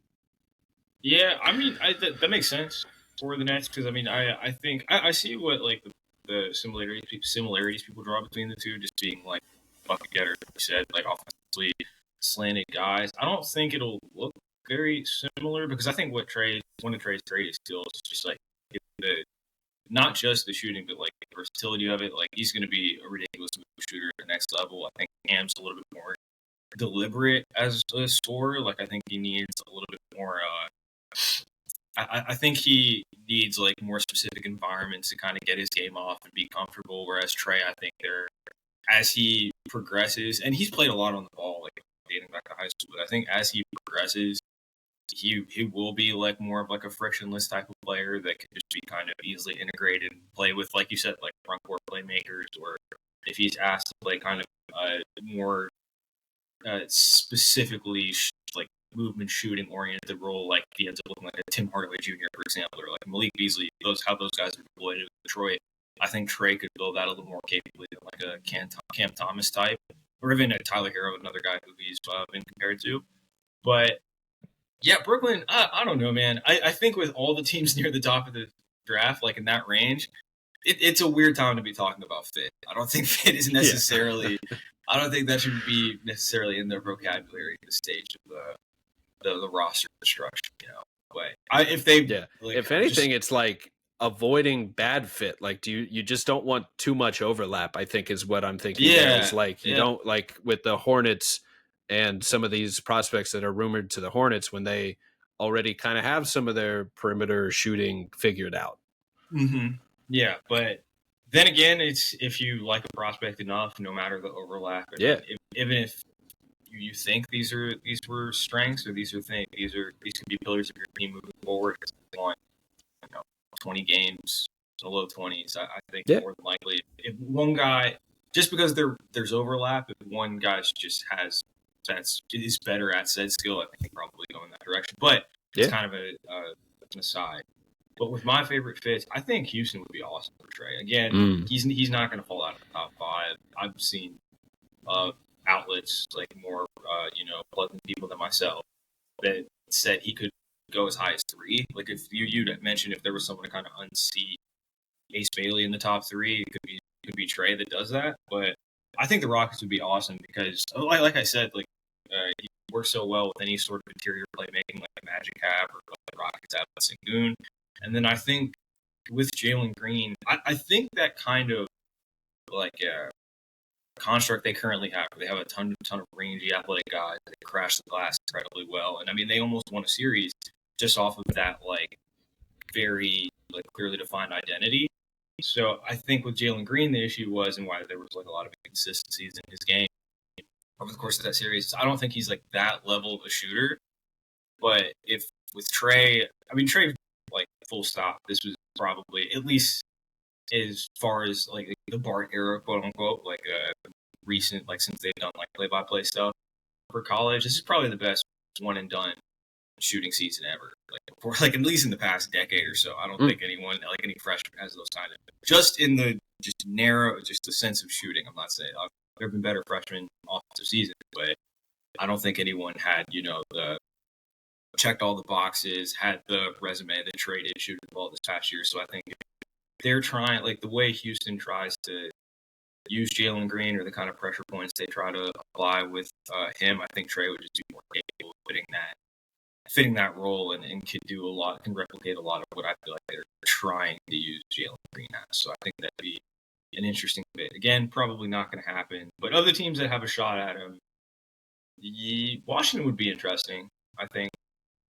Yeah, I mean, that makes sense for the Nets, because I mean, I think I see what like the similarities people draw between the two, just being like bucket getter, like you said, like offensively slanted guys. I don't think it'll look very similar because I think one of Tre's greatest skills is just like the not just the shooting, but like the versatility of it. Like he's going to be a ridiculous shooter at the next level. I think Cam's a little bit more deliberate as a scorer. Like I think he needs a little bit more. I think he needs like more specific environments to kind of get his game off and be comfortable. Whereas Tre, I think as he progresses, and he's played a lot on the ball, like dating back to high school. But I think as he progresses, he will be like more of like a frictionless type of player that can just be kind of easily integrated and play with, like you said, like front court playmakers, or if he's asked to play kind of more specifically like movement shooting oriented role, like he ends up looking like a Tim Hardaway Jr., for example, or like Malik Beasley, how those guys are deployed in Detroit. I think Tre could build that a little more capably than like a Cam Thomas type, or even a Tyler Hero, another guy who he's been compared to. But yeah, Brooklyn, I don't know, man. I think with all the teams near the top of the draft, like in that range, it's a weird time to be talking about fit. I don't think fit is necessarily. Yeah. I don't think that should be necessarily in their vocabulary at this stage of the roster construction. But if anything, it's like avoiding bad fit. Like, you just don't want too much overlap, I think is what I'm thinking. Yeah, it's like you don't like with the Hornets and some of these prospects that are rumored to the Hornets when they already kind of have some of their perimeter shooting figured out. Mm-hmm. Yeah, but then again, it's if you like a prospect enough, no matter the overlap. Even if you think these were strengths, or these could be pillars of your team moving forward. Because they want 20 games, in the low 20s. I think more than likely, if one guy, just because there's overlap, if one guy just is better at said skill, I think they probably go in that direction. But it's kind of an aside. But with my favorite fits, I think Houston would be awesome for Tre. Again, he's not going to fall out of the top 5. I've seen outlets like more pleasant people than myself that said he could go as high as 3. Like if you'd mentioned if there was someone to kind of unseat Ace Bailey in the top 3, it could be Tre that does that. But I think the Rockets would be awesome because, like I said, like he works so well with any sort of interior playmaking, like Magic have or like the Rockets have with Sengun. And then I think with Jalen Green, I think that kind of like construct they currently have, where they have a ton of rangy athletic guys. They crash the glass incredibly well, and I mean they almost won a series just off of that like very like clearly defined identity. So I think with Jalen Green, the issue was, and why there was like a lot of inconsistencies in his game over the course of that series. I don't think he's like that level of a shooter. But if with Tre, like full stop, this was probably, at least as far as like the Bart era, quote unquote, like recent, like since they've done like play-by-play stuff for college, this is probably the best one and done shooting season ever. Like for like at least in the past decade or so. I don't think anyone, like any freshman, has those kind of just in the just the sense of shooting. I'm not saying there have been better freshmen offensive seasons, but I don't think anyone had the checked all the boxes, had the resume that Tre did shooting the ball this past year. So I think they're trying, like the way Houston tries to use Jalen Green or the kind of pressure points they try to apply with him, I think Tre would just be more capable of fitting that role and can replicate a lot of what I feel like they're trying to use Jalen Green as. So I think that'd be an interesting fit. Again, probably not going to happen, but other teams that have a shot at him, Washington would be interesting, I think.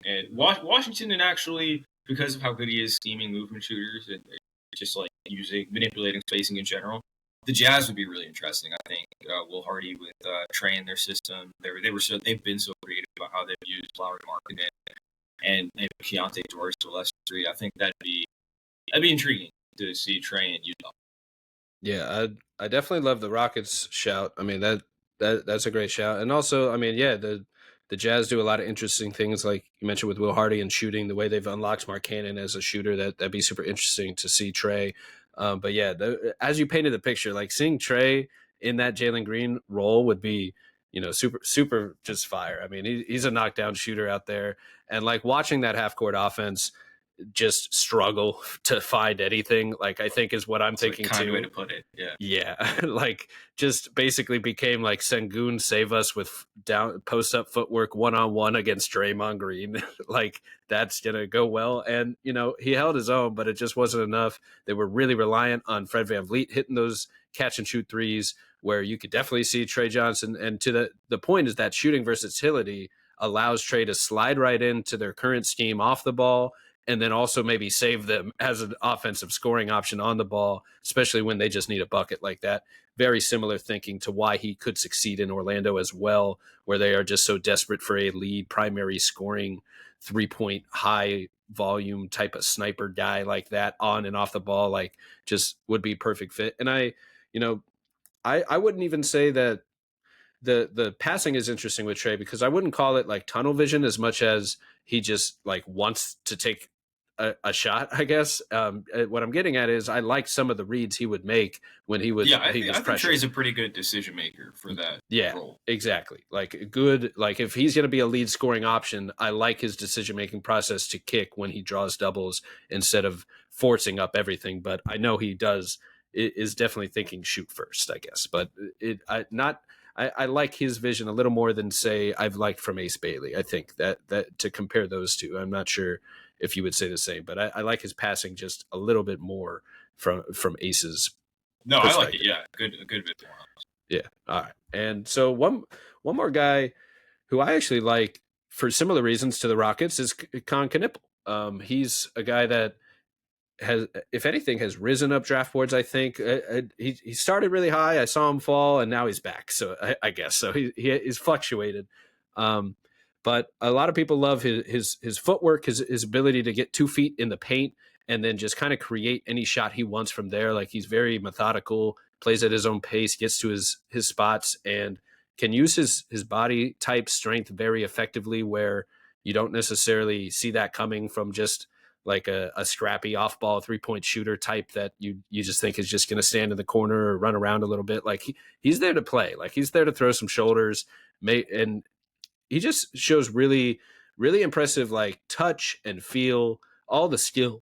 And Washington, and actually, because of how good he is scheming movement shooters and just like manipulating spacing in general, the Jazz would be really interesting. I think Will Hardy with Tre in their system, they've been so creative about how they've used Lauri Markkanen and Keontae George to a lesser degree. I think that'd be intriguing to see Tre in Utah. Yeah, I definitely love the Rockets shout. I mean that's a great shout, and also I mean the Jazz do a lot of interesting things, like you mentioned with Will Hardy and shooting, the way they've unlocked Markkanen as a shooter. That'd be super interesting to see Tre. But yeah, as you painted the picture, like seeing Tre in that Jalen Green role would be, super just fire. I mean, he's a knockdown shooter out there, and like watching that half court offense, just struggle to find anything, like I think is what I'm thinking kind too. of way to put it. Yeah. Like just basically became like Sengun save us with down post up footwork 1-on-1 against Draymond Green. Like that's gonna go well. And he held his own, but it just wasn't enough. They were really reliant on Fred VanVleet hitting those catch and shoot threes, where you could definitely see Tre Johnson. And to the point is that shooting versatility allows Tre to slide right into their current scheme off the ball, and then also maybe save them as an offensive scoring option on the ball, especially when they just need a bucket like that. Very similar thinking to why he could succeed in Orlando as well, where they are just so desperate for a lead primary scoring 3-point high volume type of sniper guy like that on and off the ball, like just would be perfect fit. And I wouldn't even say that the passing is interesting with Tre, because I wouldn't call it like tunnel vision as much as he just like wants to take a shot, I guess. What I'm getting at is I like some of the reads he would make when he was I think pressured. Tre's a pretty good decision maker for that role. Exactly. Like good, like if he's going to be a lead scoring option, I like his decision making process to kick when he draws doubles instead of forcing up everything. But I know he is definitely thinking shoot first, I guess. But I like his vision a little more than say I've liked from Ace Bailey. I think that to compare those two, I'm not sure if you would say the same, but I like his passing just a little bit more from Ace's. No, I like it. Yeah, a good bit more. Yeah. All right. And so one more guy who I actually like for similar reasons to the Rockets is Kon Knueppel. He's a guy that has, if anything, has risen up draft boards. I think he started really high. I saw him fall, and now he's back. So I guess so. He's fluctuated, but a lot of people love his footwork, his ability to get 2 feet in the paint and then just kind of create any shot he wants from there. Like he's very methodical, plays at his own pace, gets to his spots, and can use his body type strength very effectively, where you don't necessarily see that coming from just like a scrappy off-ball 3-point shooter type that you just think is just going to stand in the corner or run around a little bit. Like he's there to play. Like he's there to throw some shoulders, and he just shows really, really impressive like touch and feel, all the skill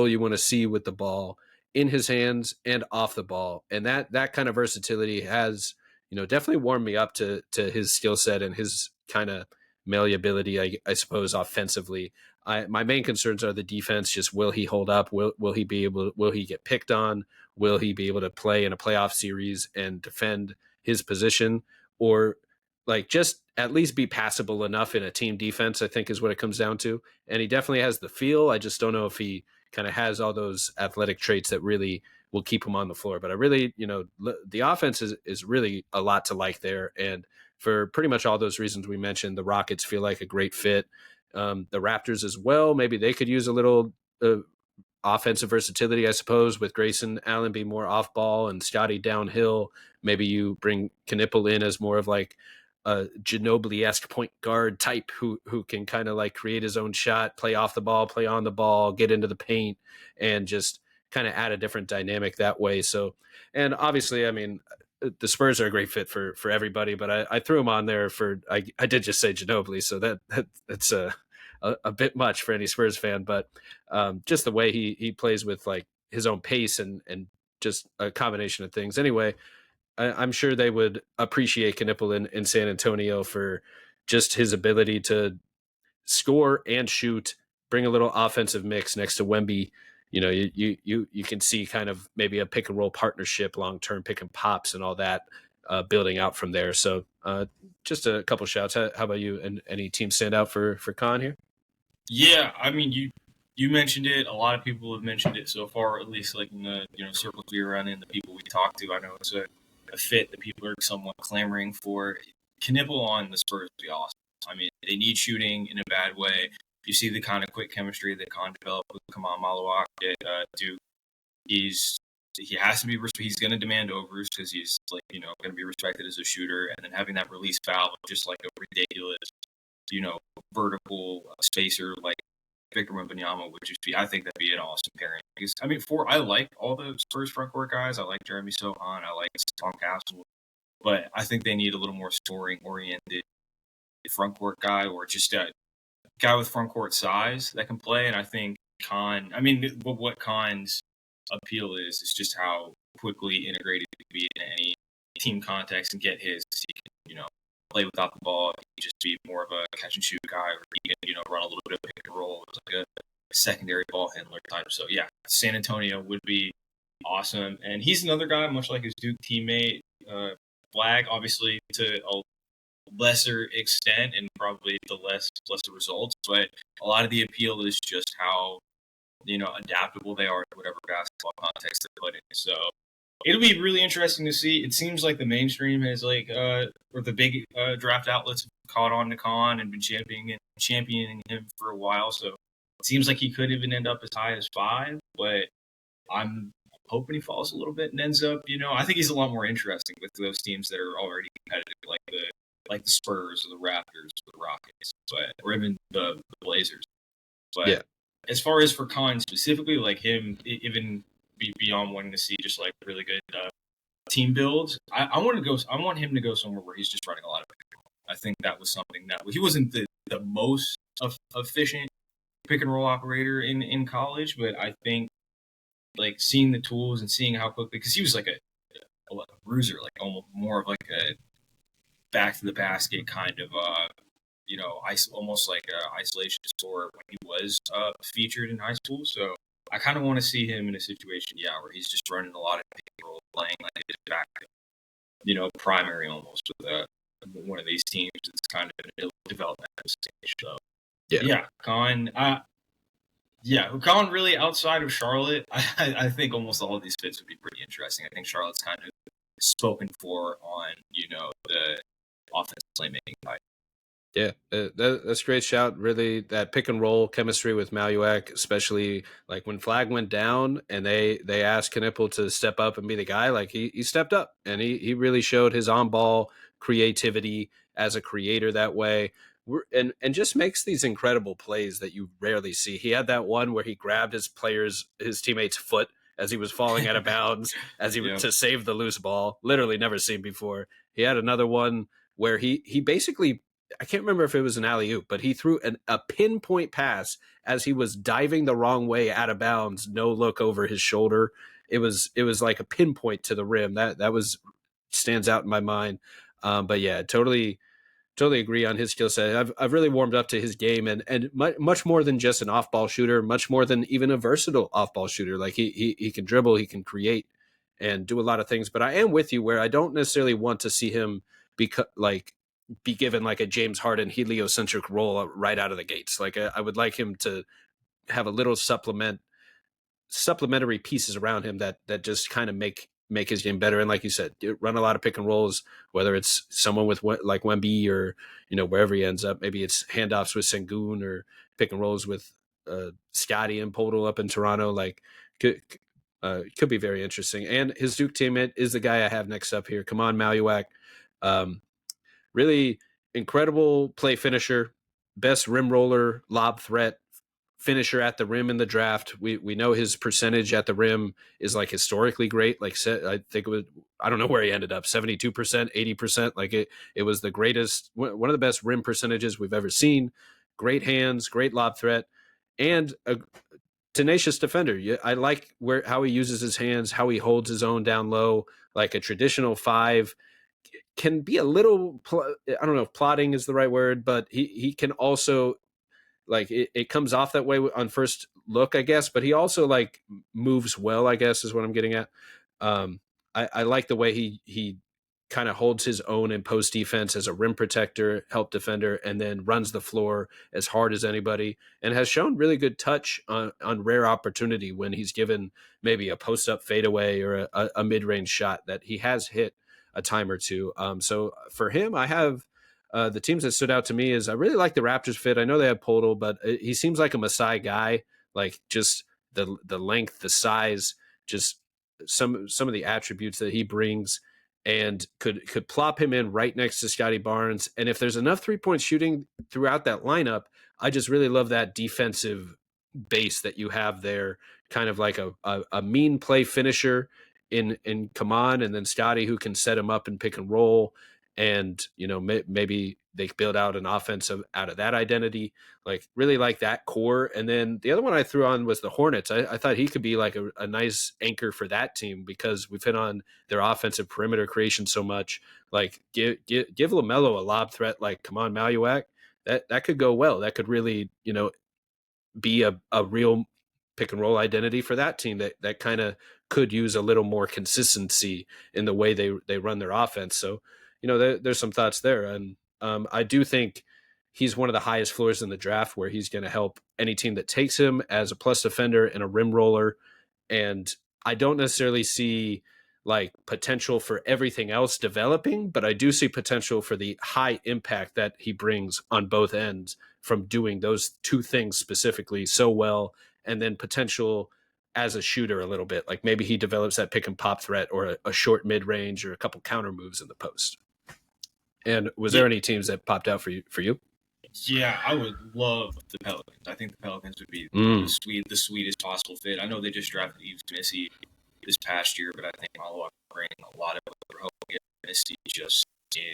you want to see with the ball in his hands and off the ball. And that kind of versatility has, definitely warmed me up to his skill set and his kind of malleability, I suppose, offensively. My main concerns are the defense. Just will he hold up? Will he be able? Will he get picked on? Will he be able to play in a playoff series and defend his position, or like just at least be passable enough in a team defense? I think is what it comes down to. And he definitely has the feel. I just don't know if he kind of has all those athletic traits that really will keep him on the floor. But I really, the offense is really a lot to like there. And for pretty much all those reasons we mentioned, the Rockets feel like a great fit. The Raptors as well, maybe they could use a little offensive versatility, I suppose, with Grayson Allen being more off ball and Scotty downhill. Maybe you bring Knueppel in as more of like a Ginobili-esque point guard type who can kind of like create his own shot, play off the ball, play on the ball, get into the paint, and just kind of add a different dynamic that way. So, and obviously, I mean, the Spurs are a great fit for everybody, but I threw him on there for, I did just say Ginobili, so that's a bit much for any Spurs fan, but just the way he plays with like his own pace and just a combination of things. Anyway, I'm sure they would appreciate Knueppel in San Antonio for just his ability to score and shoot, bring a little offensive mix next to Wemby. You can see kind of maybe a pick and roll partnership, long-term pick and pops and all that building out from there. So just a couple shouts. How about you? And any team stand out for Kon here? Yeah, I mean, you mentioned it. A lot of people have mentioned it so far, at least like in the circles we run in, the people we talk to. I know it's a fit that people are somewhat clamoring for. Knueppel on the Spurs would be awesome. I mean, they need shooting in a bad way. You see the kind of quick chemistry that Kon developed with Khaman Maluach at Duke. He has to be. He's going to demand overs because he's like going to be respected as a shooter, and then having that release valve of just like a ridiculous vertical spacer like Victor Wembanyama would just be. I think that'd be an awesome pairing. Because I mean, I like all the Spurs front court guys. I like Jeremy Sohan. I like Tom Castle, but I think they need a little more scoring oriented front court guy, or just guy with front court size that can play, and I think Kon. I mean, what Kon's appeal is just how quickly integrated he can be in any team context and get his. He can, play without the ball. He can just be more of a catch and shoot guy, or he can, run a little bit of pick and roll. It's like a secondary ball handler type. So yeah, San Antonio would be awesome, and he's another guy, much like his Duke teammate Flagg, obviously to a lesser extent and probably the lesser results, but a lot of the appeal is just how adaptable they are to whatever basketball context they're put in. So it'll be really interesting to see. It seems like the mainstream has or the big draft outlets have caught on to Kon and been championing him for a while. So it seems like he could even end up as high as 5, but I'm hoping he falls a little bit and ends up, I think he's a lot more interesting with those teams that are already competitive, like the Spurs or the Raptors or the Rockets, or even the Blazers. But yeah. As far as for Kon specifically, like him, even beyond wanting to see just like really good team builds, I want him to go somewhere where he's just running a lot of pick and roll. I think that was something that he wasn't the most efficient pick and roll operator in college, but I think like seeing the tools and seeing how quickly, because he was like a bruiser, like almost more of like a back to the basket kind of almost like an isolation scorer when he was featured in high school. So I kind of want to see him in a situation, where he's just running a lot of pick and roll, playing like his back, primary almost with one of these teams that's kind of in a developmental stage. So Kon. Kon really outside of Charlotte, I think almost all of these fits would be pretty interesting. I think Charlotte's kind of spoken for on, the offensive playmaking type. Yeah, that's a great shout. Really, that pick and roll chemistry with Maluach, especially like when Flagg went down and they asked Knueppel to step up and be the guy. Like he stepped up and he really showed his on ball creativity as a creator that way. And just makes these incredible plays that you rarely see. He had that one where he grabbed his teammate's foot as he was falling out of bounds to save the loose ball. Literally never seen before. He had another one where he basically, I can't remember if it was an alley-oop, but he threw a pinpoint pass as he was diving the wrong way out of bounds, no look over his shoulder. It was like a pinpoint to the rim. That stands out in my mind. But yeah, totally agree on his skill set. I've really warmed up to his game and much more than just an off-ball shooter, much more than even a versatile off-ball shooter. Like he can dribble, he can create and do a lot of things. But I am with you where I don't necessarily want to see him be given like a James Harden heliocentric role right out of the gates. Like I would like him to have a little supplementary pieces around him that just kind of make his game better. And like you said, run a lot of pick and rolls, whether it's someone with like Wemby or, wherever he ends up, maybe it's handoffs with Sengun or pick and rolls with Scotty and Podol up in Toronto. Like could be very interesting. And his Duke teammate is the guy I have next up here. Khaman Maluach. Really incredible play finisher, best rim roller, lob threat, finisher at the rim in the draft. We know his percentage at the rim is like historically great. Like I think it was, I don't know where he ended up, 72%, 80%. Like it was the greatest, one of the best rim percentages we've ever seen. Great hands, great lob threat, and a tenacious defender. I like how he uses his hands, how he holds his own down low, like a traditional 5. Can be a little, I don't know if plotting is the right word, but he can also, like, it comes off that way on first look, I guess, but he also like moves well, I guess is what I'm getting at. I like the way he kind of holds his own in post defense as a rim protector, help defender, and then runs the floor as hard as anybody, and has shown really good touch on rare opportunity when he's given maybe a post up fadeaway or a mid range shot that he has hit a time or two. So for him, I have the teams that stood out to me is I really like the Raptors fit. I know they have Podol, but he seems like a Masai guy, like just the length, the size, just some of the attributes that he brings, and could plop him in right next to Scotty Barnes. And if there's enough 3-point shooting throughout that lineup, I just really love that defensive base that you have there, kind of like a mean play finisher in Khaman, and then Scotty who can set him up and pick and roll. and maybe they build out an offense out of that identity. Like really like that core. And then the other one I threw on was the Hornets. I thought he could be like a nice anchor for that team because we've hit on their offensive perimeter creation so much. Like give LaMelo a lob threat like Khaman Maluach. That could go well. That could really be a real pick and roll identity for that team that kind of could use a little more consistency in the way they run their offense. So, there's some thoughts there. And I do think he's one of the highest floors in the draft where he's going to help any team that takes him as a plus defender and a rim roller. And I don't necessarily see like potential for everything else developing, but I do see potential for the high impact that he brings on both ends from doing those two things specifically so well, and then potential as a shooter a little bit. Like maybe he develops that pick and pop threat or a short mid range or a couple counter moves in the post. And was there any teams that popped out for you? Yeah, I would love the Pelicans. I think the Pelicans would be the sweetest possible fit. I know they just drafted Yves Missy this past year, but I think Maluach bring a lot of what we're hoping Missy just in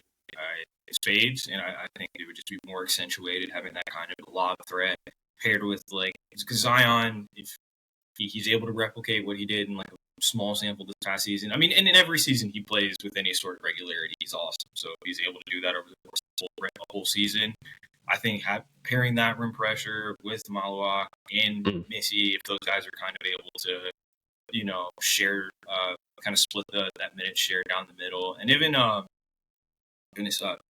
spades, and I think it would just be more accentuated having that kind of lob threat paired with because Zion, if he's able to replicate what he did in like a small sample this past season. I mean, and in every season he plays with any sort of regularity, he's awesome. So if he's able to do that over the course of the whole season, I think pairing that rim pressure with Maluach and Missy, if those guys are kind of able to, share, kind of split that minute share down the middle, and even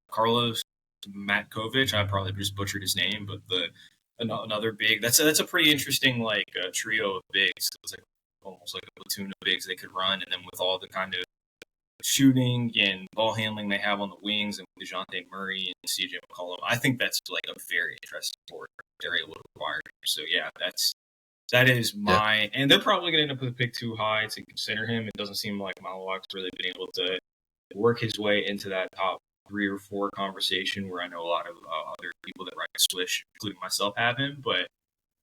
Carlos Matkovic, I probably just butchered his name, but another big. That's a pretty interesting trio of bigs. It's like almost like a platoon of bigs they could run, and then with all the kind of shooting and ball handling they have on the wings, and with DeJounte Murray and CJ McCollum, I think that's like a very interesting sport they're able to acquire. So yeah, that is my, and they're probably going to end up with a pick too high to consider him. It doesn't seem like Maluach's really been able to work his way into that top 3 or 4 conversation where I know a lot of other people that write Swish, including myself, have him. But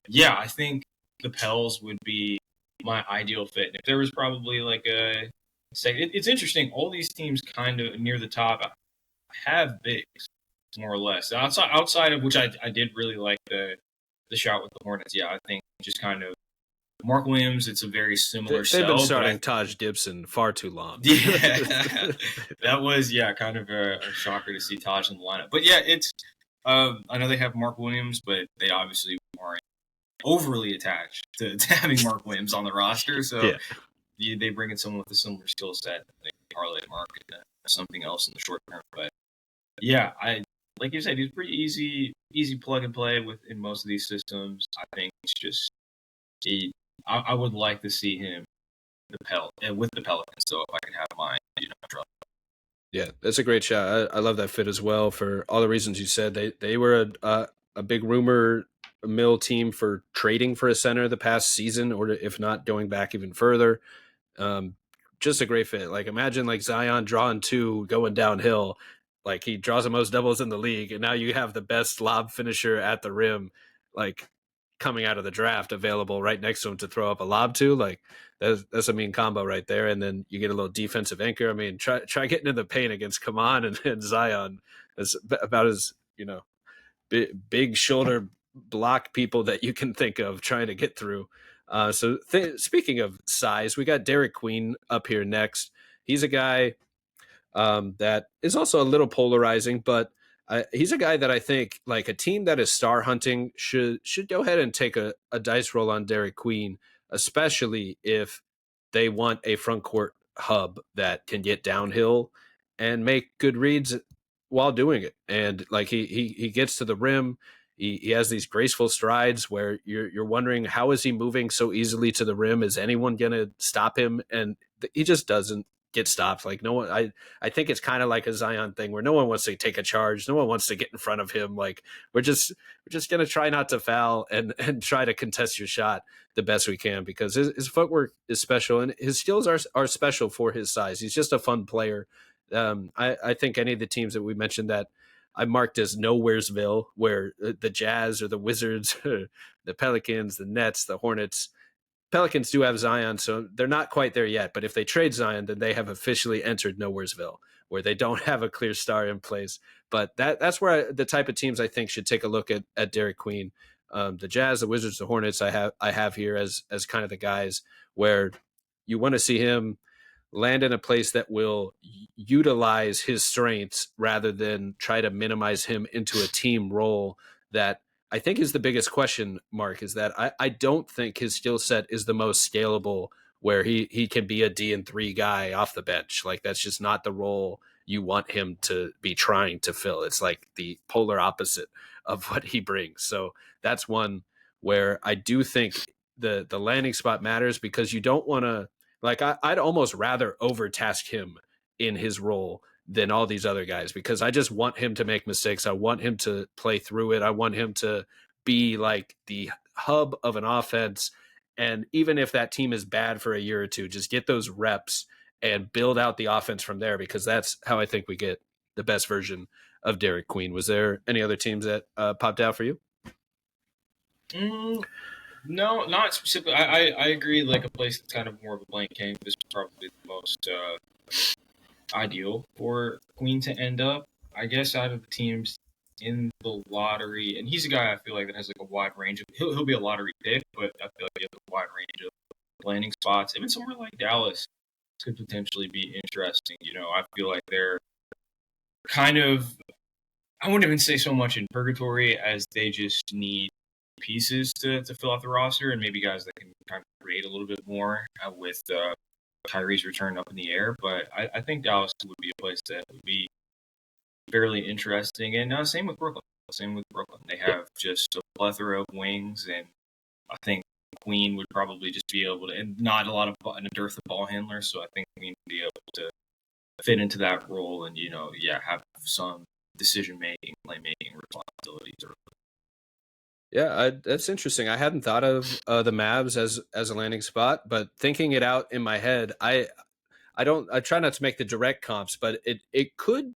yeah, I think the Pels would be my ideal fit. And if there was probably it's interesting. All these teams kind of near the top have bigs, more or less. Outside of which I did really like the shot with the Hornets. Yeah, I think just kind of Mark Williams, it's a very similar They've been starting Taj Gibson far too long. Yeah, that was kind of a shocker to see Taj in the lineup. But yeah, it's I know they have Mark Williams, but they obviously aren't overly attached to having Mark Williams on the roster. So they bring in someone with a similar skill set. They parlay Mark into something else in the short term. But yeah, like you said, he's pretty easy plug and play in most of these systems. I think it's just I would like to see him with the Pelicans. So if I could have mine, drop. Yeah, that's a great shot. I love that fit as well for all the reasons you said. They were a big rumor mill team for trading for a center the past season, or if not going back even further. Just a great fit. Like imagine like Zion drawing 2 going downhill. Like he draws the most doubles in the league, and now you have the best lob finisher at the rim, like coming out of the draft available right next to him to throw up a lob to. Like that's a mean combo right there. And then you get a little defensive anchor. I mean, try getting in the paint against Khaman and Zion. That's about as big shoulder block people that you can think of trying to get through. Speaking of size, we got Derek Queen up here next. He's a guy that is also a little polarizing, but he's a guy that I think like a team that is star hunting should go ahead and take a dice roll on Derek Queen, especially if they want a front court hub that can get downhill and make good reads while doing it. And like he gets to the rim. He has these graceful strides where you're wondering, how is he moving so easily to the rim? Is anyone going to stop him? And he just doesn't get stopped. Like no one, I think it's kind of like a Zion thing where no one wants to take a charge. No one wants to get in front of him. Like we're just going to try not to foul and try to contest your shot the best we can, because his footwork is special and his skills are special for his size. He's just a fun player. I think any of the teams that we mentioned that I marked as Nowheresville, where the Jazz or the Wizards, the Pelicans, the Nets, the Hornets, Pelicans do have Zion, so they're not quite there yet. But if they trade Zion, then they have officially entered Nowheresville, where they don't have a clear star in place. But that's where the type of teams I think should take a look at Derek Queen. The Jazz, the Wizards, the Hornets, I have here as kind of the guys where you want to see him land in a place that will utilize his strengths rather than try to minimize him into a team role. That I think is the biggest question mark, is that I don't think his skill set is the most scalable, where he can be a D&3 guy off the bench. Like, that's just not the role you want him to be trying to fill. It's like the polar opposite of what he brings. So that's one where I do think the landing spot matters, because you don't want to, like, I'd almost rather overtask him in his role than all these other guys, because I just want him to make mistakes. I want him to play through it. I want him to be like the hub of an offense. And even if that team is bad for a year or two, just get those reps and build out the offense from there, because that's how I think we get the best version of Derek Queen. Was there any other teams that popped out for you? No, not specifically. I agree. Like, a place that's kind of more of a blank canvas is probably the most ideal for Queen to end up. I guess out of the teams in the lottery, and he's a guy I feel like that has like a wide range of. He'll be a lottery pick, but I feel like he has a wide range of landing spots. Even somewhere like Dallas could potentially be interesting. You know, I feel like they're kind of. I wouldn't even say so much in purgatory as they just need pieces to fill out the roster, and maybe guys that can kind of create a little bit more with Kyrie's return up in the air. But I think Dallas would be a place that would be fairly interesting. And same with Brooklyn. They have just a plethora of wings, and I think Queen would probably just be able to, and not a lot of a dearth of ball handlers. So I think Queen would be able to fit into that role and, have some decision-making, playmaking responsibilities. Yeah, that's interesting. I hadn't thought of the Mavs as a landing spot, but thinking it out in my head, I try not to make the direct comps, but it could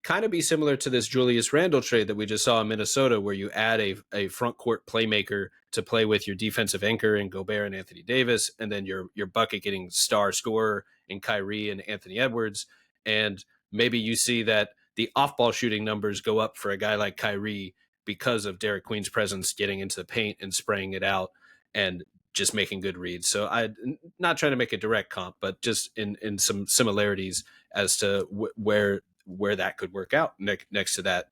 kind of be similar to this Julius Randle trade that we just saw in Minnesota, where you add a front court playmaker to play with your defensive anchor in Gobert and Anthony Davis, and then your bucket getting star scorer in Kyrie and Anthony Edwards. And maybe you see that the off-ball shooting numbers go up for a guy like Kyrie because of Derek Queen's presence getting into the paint and spraying it out and just making good reads. So I'm not trying to make a direct comp, but just in some similarities as to where that could work out next to that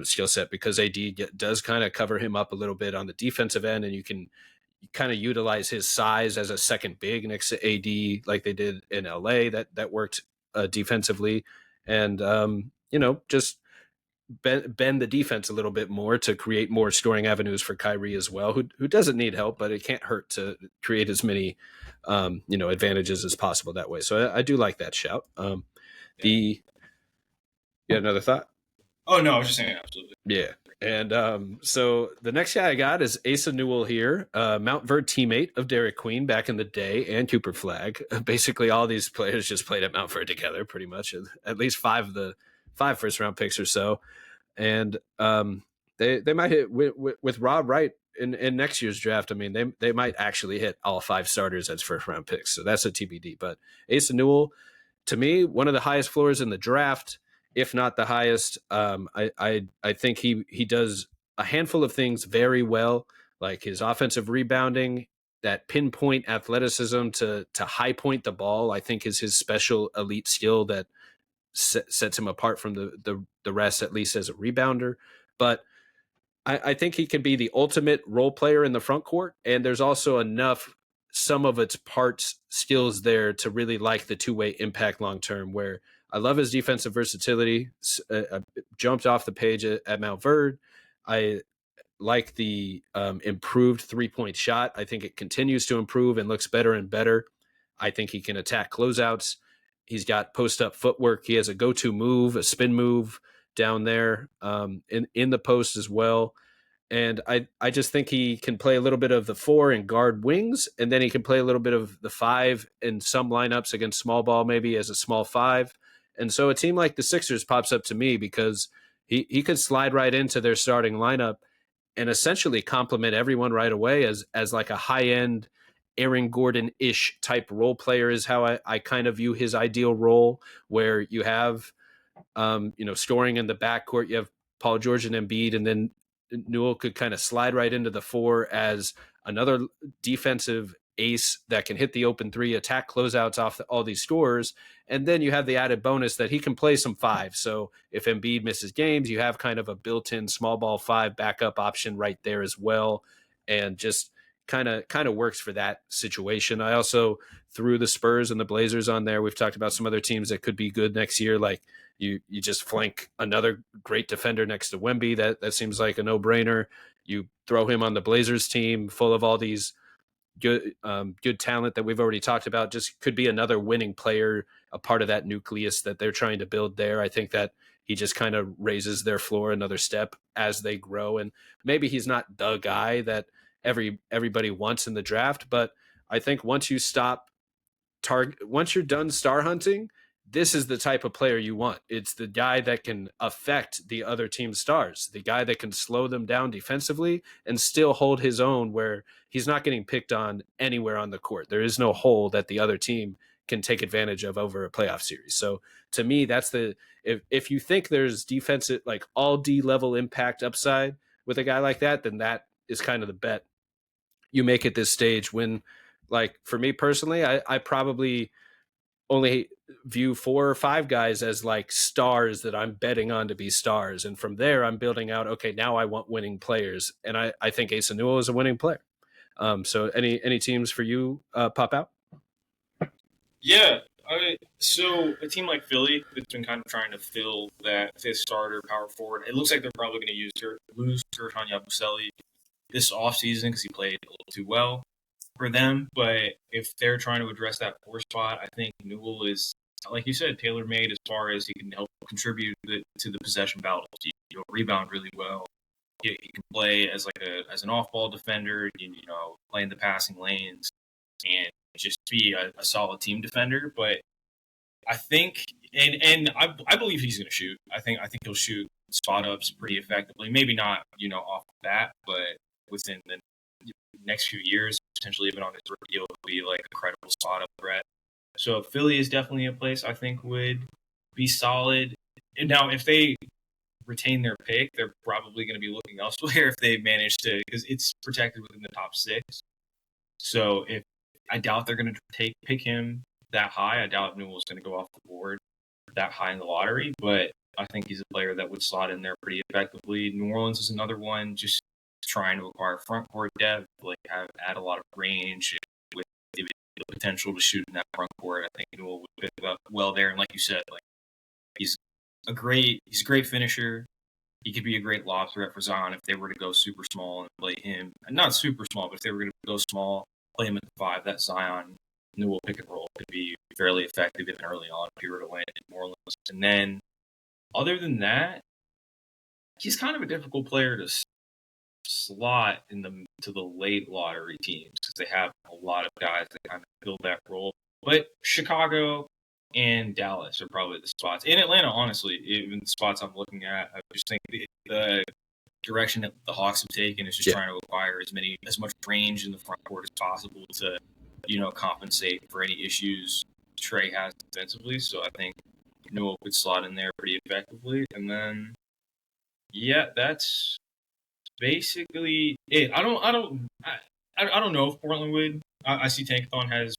skill set, because AD does kind of cover him up a little bit on the defensive end, and you can kind of utilize his size as a second big next to AD like they did in LA. That worked defensively, and just bend the defense a little bit more to create more scoring avenues for Kyrie as well, who doesn't need help, but it can't hurt to create as many advantages as possible that way. So I do like that shout. You had another thought? Oh, no, I was just saying absolutely. Yeah. And so the next guy I got is Asa Newell here, Mount Verde teammate of Derek Queen back in the day, and Cooper Flagg. Basically, all these players just played at Mount Verde together, pretty much. At least five first-round picks or so. And they might hit with Rob Wright in next year's draft. I mean, they might actually hit all five starters as first-round picks. So that's a TBD. But Asa Newell, to me, one of the highest floors in the draft, if not the highest. I think he does a handful of things very well, like his offensive rebounding, that pinpoint athleticism to high point the ball, I think is his special elite skill that sets him apart from the rest, at least as a rebounder. But I think he can be the ultimate role player in the front court, and there's also enough some of its parts skills there to really like the two-way impact long term, where I love his defensive versatility. Jumped off the page at Mount Verde. I like the improved three-point shot. I think it continues to improve and looks better and better. I think he can attack closeouts. He's got post-up footwork. He has a go-to move, a spin move down there in the post as well. And I just think he can play a little bit of the 4 and guard wings, and then he can play a little bit of the 5 in some lineups against small ball, maybe as a small 5. And so a team like the Sixers pops up to me because he could slide right into their starting lineup and essentially complement everyone right away as like a high-end Aaron Gordon-ish type role player is how I kind of view his ideal role, where you have Storing in the backcourt. You have Paul George and Embiid, and then Newell could kind of slide right into the 4 as another defensive ace that can hit the open 3, attack closeouts off all these scorers. And then you have the added bonus that he can play some 5. So if Embiid misses games, you have kind of a built-in small ball 5 backup option right there as well. And just kind of works for that situation. I also threw the Spurs and the Blazers on there. We've talked about some other teams that could be good next year. Like you just flank another great defender next to Wemby. That seems like a no-brainer. You throw him on the Blazers team full of all these good talent that we've already talked about. Just could be another winning player, a part of that nucleus that they're trying to build there. I think that he just kind of raises their floor another step as they grow. And maybe he's not the guy that everybody wants in the draft, but I think once you're done star hunting, this is the type of player you want. It's the guy that can affect the other team's stars, the guy that can slow them down defensively and still hold his own, where he's not getting picked on anywhere on the court. There is no hole that the other team can take advantage of over a playoff series. So to me, that's if you think there's defensive, like all D level impact upside with a guy like that, then that is kind of the bet you make at this stage. When, like, for me personally, I probably only view 4 or 5 guys as like stars that I'm betting on to be stars. And from there, I'm building out, okay, now I want winning players. And I think Asa Newell is a winning player. So any teams for you pop out? Yeah. So a team like Philly that's been kind of trying to fill that 5th starter power forward, it looks like they're probably going to lose Tre Johnson this offseason because he played a little too well for them. But if they're trying to address that 4 spot, I think Newell is, like you said, tailor-made as far as he can help contribute to the possession battles. He'll rebound really well. He can play as an off-ball defender, play in the passing lanes, and just be a solid team defender. But I think, and I believe he's going to shoot. I think he'll shoot spot ups pretty effectively. Maybe not, off the bat, but within the next few years, potentially even on his rookie deal, will be like a credible spot up threat. So Philly is definitely a place I think would be solid. And now, if they retain their pick, they're probably going to be looking elsewhere if they manage to, because it's protected within the top 6. So I doubt they're going to pick him that high. I doubt Newell's going to go off the board that high in the lottery, but I think he's a player that would slot in there pretty effectively. New Orleans is another one, just trying to acquire front court depth, add a lot of range with the potential to shoot in that front court. I think Newell would pick up well there. And like you said, he's a great finisher. He could be a great lob threat for Zion if they were to go super small and play him. Not super small, but if they were going to go small, play him at the 5, that Zion Newell pick and roll could be fairly effective even early on if he were to land in New Orleans. And then, other than that, he's kind of a difficult player to slot to the late lottery teams because they have a lot of guys that kind of fill that role. But Chicago and Dallas are probably the spots. In Atlanta, honestly, even the spots I'm looking at, I just think the direction that the Hawks have taken is just trying to acquire as much range in the front court as possible to, compensate for any issues Tre has defensively. So I think Newell could slot in there pretty effectively. And then, that's basically it. I don't know if Portland would. I see Tankathon has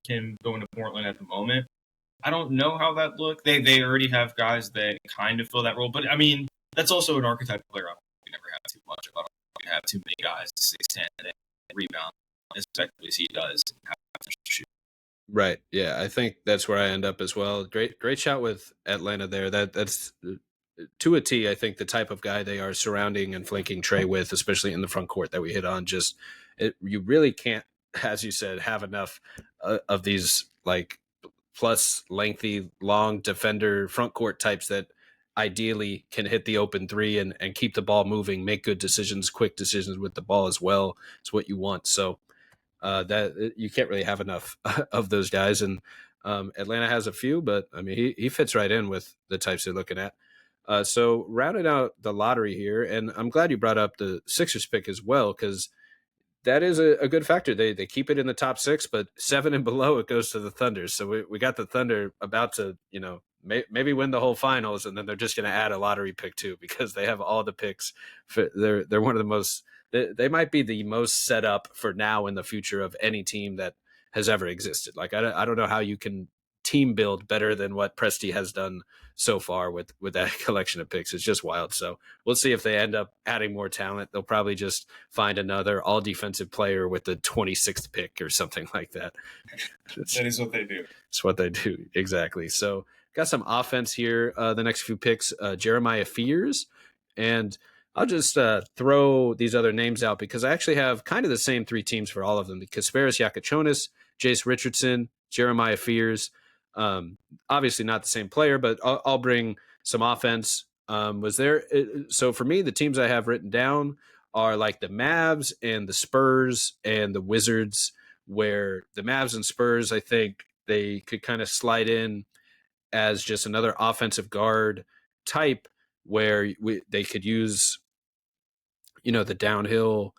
him going to Portland at the moment. I don't know how that look. They already have guys that kind of fill that role, but I mean that's also an archetype player. I don't think we never have too much. I don't think we have too many guys to 6'10" that rebound as effectively as he does and have potential to shoot. Right. Yeah, I think that's where I end up as well. Great shot with Atlanta there. That's to a T, I think the type of guy they are surrounding and flanking Tre with, especially in the front court that we hit on. You really can't, as you said, have enough of these plus lengthy, long defender front court types that ideally can hit the open 3 and keep the ball moving, make good decisions, quick decisions with the ball as well. It's what you want. So that you can't really have enough of those guys. And Atlanta has a few, but I mean, he fits right in with the types they're looking at. So rounding out the lottery here, and I'm glad you brought up the Sixers pick as well, because that is a good factor. They keep it in the top 6, but 7 and below it goes to the Thunder. So we got the Thunder about to maybe win the whole finals, and then they're just going to add a lottery pick too because they have all the picks. They're one of the most. They might be the most set up for now in the future of any team that has ever existed. Like I don't know how you can team build better than what Presti has done so far with that collection of picks. It's just wild. So we'll see if they end up adding more talent. They'll probably just find another all defensive player with the 26th pick or something like that. That is what they do. It's what they do. Exactly. So got some offense here. The next few picks, Jeremiah Fears. And I'll just throw these other names out because I actually have kind of the same three teams for all of them. Kasparas Jakucionis, Jase Richardson, Jeremiah Fears. Obviously not the same player, but I'll bring some offense. So for me, the teams I have written down are like the Mavs and the Spurs and the Wizards, where the Mavs and Spurs, I think they could kind of slide in as just another offensive guard type where they could use, the downhill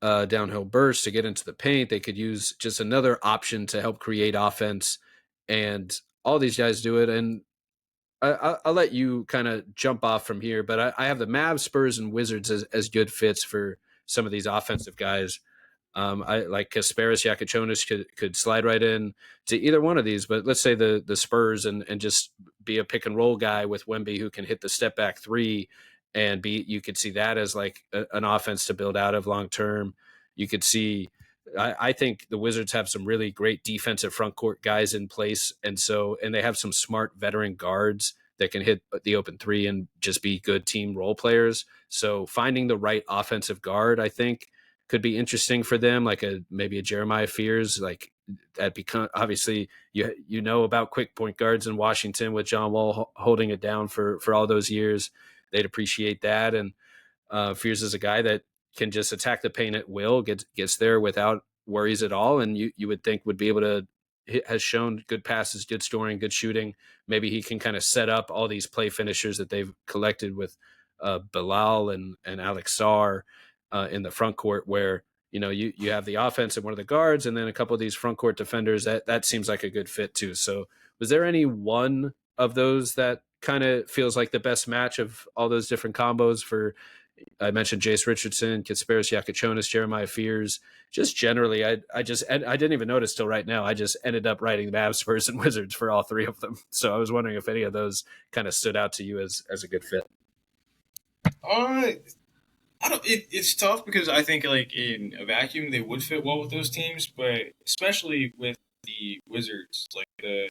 burst to get into the paint. They could use just another option to help create offense, and all these guys do it. And I'll let you kind of jump off from here, but I have the Mavs, Spurs, and Wizards as good fits for some of these offensive guys. I like Kasparas Jakucionis could slide right in to either one of these, but let's say the Spurs and just be a pick and roll guy with Wemby who can hit the step back three, and you could see that as like an offense to build out of long term. You could see, I think the Wizards have some really great defensive front court guys in place, and they have some smart veteran guards that can hit the open three and just be good team role players. So finding the right offensive guard, I think, could be interesting for them, like maybe a Jeremiah Fears, like that become obviously you know about quick point guards in Washington with John Wall holding it down for all those years. They'd appreciate that. And Fears is a guy that can just attack the paint at will, gets there without worries at all, and you would think would be able to has shown good passes, good scoring, good shooting. Maybe he can kind of set up all these play finishers that they've collected with Bilal and Alex Sarr in the front court, where you have the offense and one of the guards, and then a couple of these front court defenders. That seems like a good fit too. So, was there any one of those that kind of feels like the best match of all those different combos for? I mentioned Jase Richardson, Kasparas Jakucionis, Jeremiah Fears. Just generally, I didn't even notice till right now. I just ended up writing the Mavs, Spurs, and Wizards for all three of them. So I was wondering if any of those kind of stood out to you as a good fit. It's tough because I think like in a vacuum they would fit well with those teams, but especially with the Wizards, like the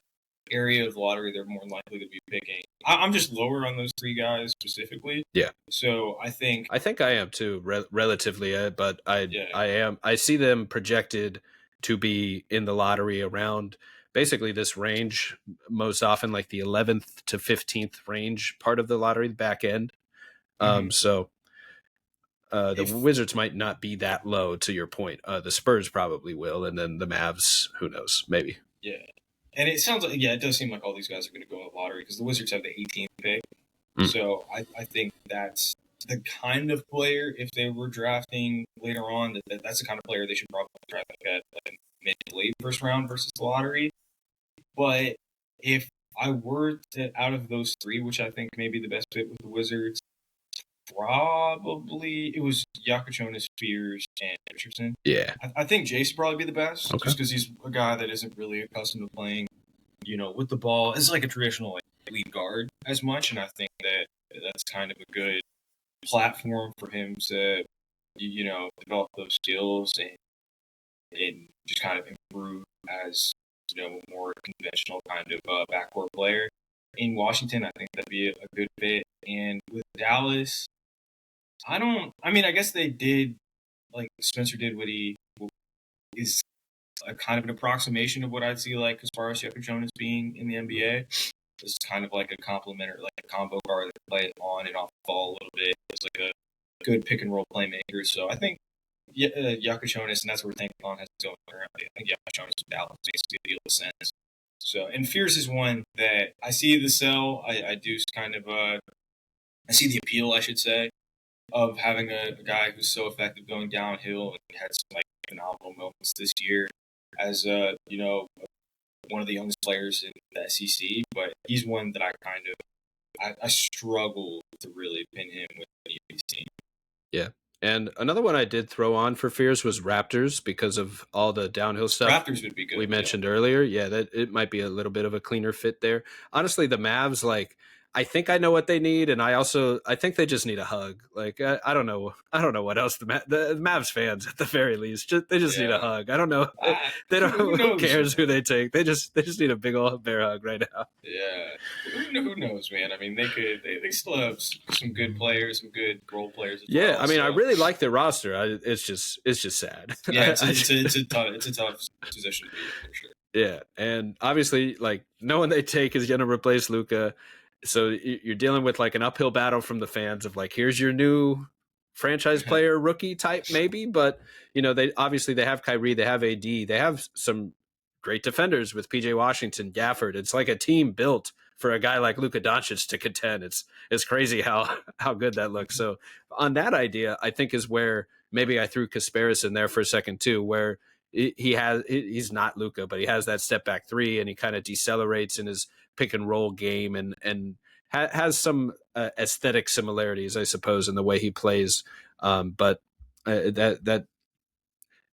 area of the lottery they're more likely to be picking. I'm just lower on those three guys specifically. Yeah. So I think I am too, relatively, but I see them projected to be in the lottery around basically this range, most often like the 11th to 15th range part of the lottery, the back end. So the Wizards might not be that low, to your point. The Spurs probably will, and then the Mavs, who knows, maybe. Yeah. And it sounds like, it does seem like all these guys are going to go in the lottery because the Wizards have the 18th pick. So I think that's the kind of player, if they were drafting later on, that's the kind of player they should probably draft at mid to late first round versus the lottery. But if I were to, out of those three, which I think may be the best fit with the Wizards, probably it was Jakucionis, Fears, and Richardson. Yeah. I think Jase would probably be the best, just because he's a guy that isn't really accustomed to playing, with the ball. It's like a traditional lead guard as much, and I think that's kind of a good platform for him to, develop those skills and just kind of improve as, a more conventional kind of backcourt player. In Washington, I think that'd be a good fit. And with Dallas, I guess they did, like Spencer Dinwiddie is a kind of an approximation of what I'd see like Kasparas Jakucionis being in the NBA. It's kind of like a complementary, like a combo guard that play on and off the ball a little bit. It's like a good pick and roll playmaker. So I think Jakucionis, and that's what we're thinking on, has to go currently. I think Jakucionis with Dallas basically a deal of sense. So, and Fears is one that I see the sell. I do kind of, I see the appeal, I should say, of having a guy who's so effective going downhill and had some like phenomenal moments this year as a one of the youngest players in the SEC, but he's one that I struggle to really pin him with any of these teams. Yeah. And another one I did throw on for fears was Raptors because of all the downhill stuff Raptors would be good. we mentioned earlier. Yeah, that it might be a little bit of a cleaner fit there. Honestly, the Mavs, like, I think I know what they need, and I think they just need a hug. Like, I don't know what else the Mavs fans at the very least they just need a hug. I don't know. They don't. Who cares who they take? They just need a big old bear hug right now. Yeah, who knows, man? I mean, they still have some good players, some good role players. Yeah, well, I mean, I really like their roster. It's just sad. Yeah, it's a tough position to be in for sure. Yeah, and obviously, like, no one they take is going to replace Luka. So you're dealing with like an uphill battle from the fans of like, here's your new franchise player rookie type maybe, but they have Kyrie, they have AD, they have some great defenders with PJ Washington, Gafford. It's like a team built for a guy like Luka Doncic to contend. It's crazy how good that looks. So on that idea, I think is where maybe I threw Kasparas in there for a second too, where he's not Luka, but he has that step back three and he kind of decelerates in his pick and roll game and has some aesthetic similarities, I suppose, in the way he plays. But that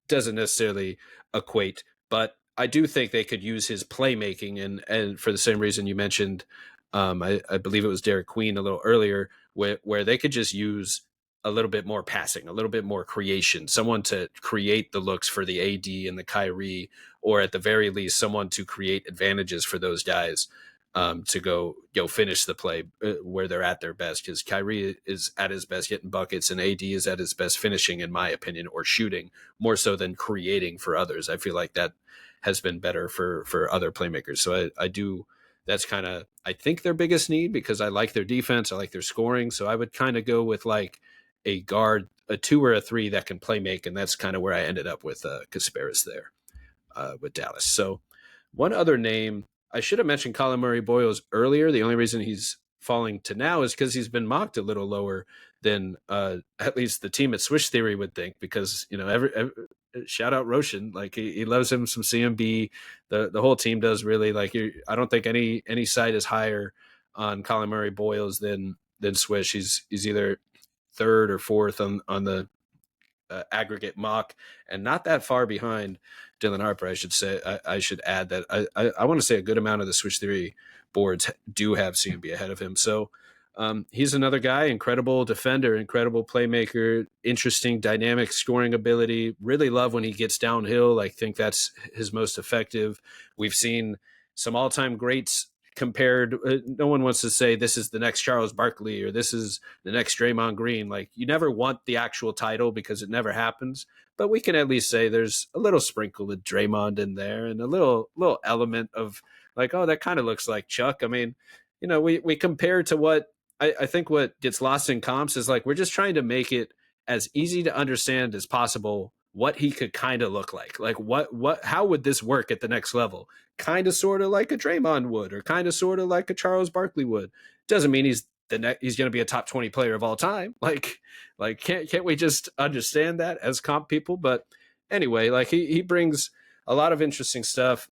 doesn't necessarily equate. But I do think they could use his playmaking, and for the same reason you mentioned, I believe it was Derek Queen a little earlier, where they could just use a little bit more passing, a little bit more creation, someone to create the looks for the AD and the Kyrie, or at the very least, someone to create advantages for those guys to go finish the play where they're at their best. Because Kyrie is at his best getting buckets, and AD is at his best finishing, in my opinion, or shooting more so than creating for others. I feel like that has been better for other playmakers. So I do. That's kind of, I think, their biggest need, because I like their defense, I like their scoring. So I would kind of go with like a guard, a 2 or a 3 that can play make, and that's kind of where I ended up with Kasparas there with Dallas. So one other name, I should have mentioned Collin Murray-Boyles earlier. The only reason he's falling to now is because he's been mocked a little lower than at least the team at Swish Theory would think, because every shout out Roshan, like he loves him some CMB. The whole team does, really. Like, I don't think any site is higher on Collin Murray-Boyles than Swish. He's either third or fourth on the aggregate mock, and not that far behind Dylan Harper. I should say. I should add that I want to say a good amount of the Swish Theory boards do have CMB ahead of him. So he's another guy, incredible defender, incredible playmaker, interesting dynamic scoring ability. Really love when he gets downhill. I think that's his most effective. We've seen some all-time greats compared. No one wants to say this is the next Charles Barkley or this is the next Draymond Green. Like, you never want the actual title because it never happens, but we can at least say there's a little sprinkle of Draymond in there and a little element of like, oh, that kind of looks like Chuck. I mean, we compare to what I think what gets lost in comps is like, we're just trying to make it as easy to understand as possible what he could kind of look like how would this work at the next level? Kind of sort of like a Draymond would, or kind of sort of like a Charles Barkley would. Doesn't mean he's going to be a top 20 player of all time. Like can't we just understand that as comp people? But anyway, like he brings a lot of interesting stuff.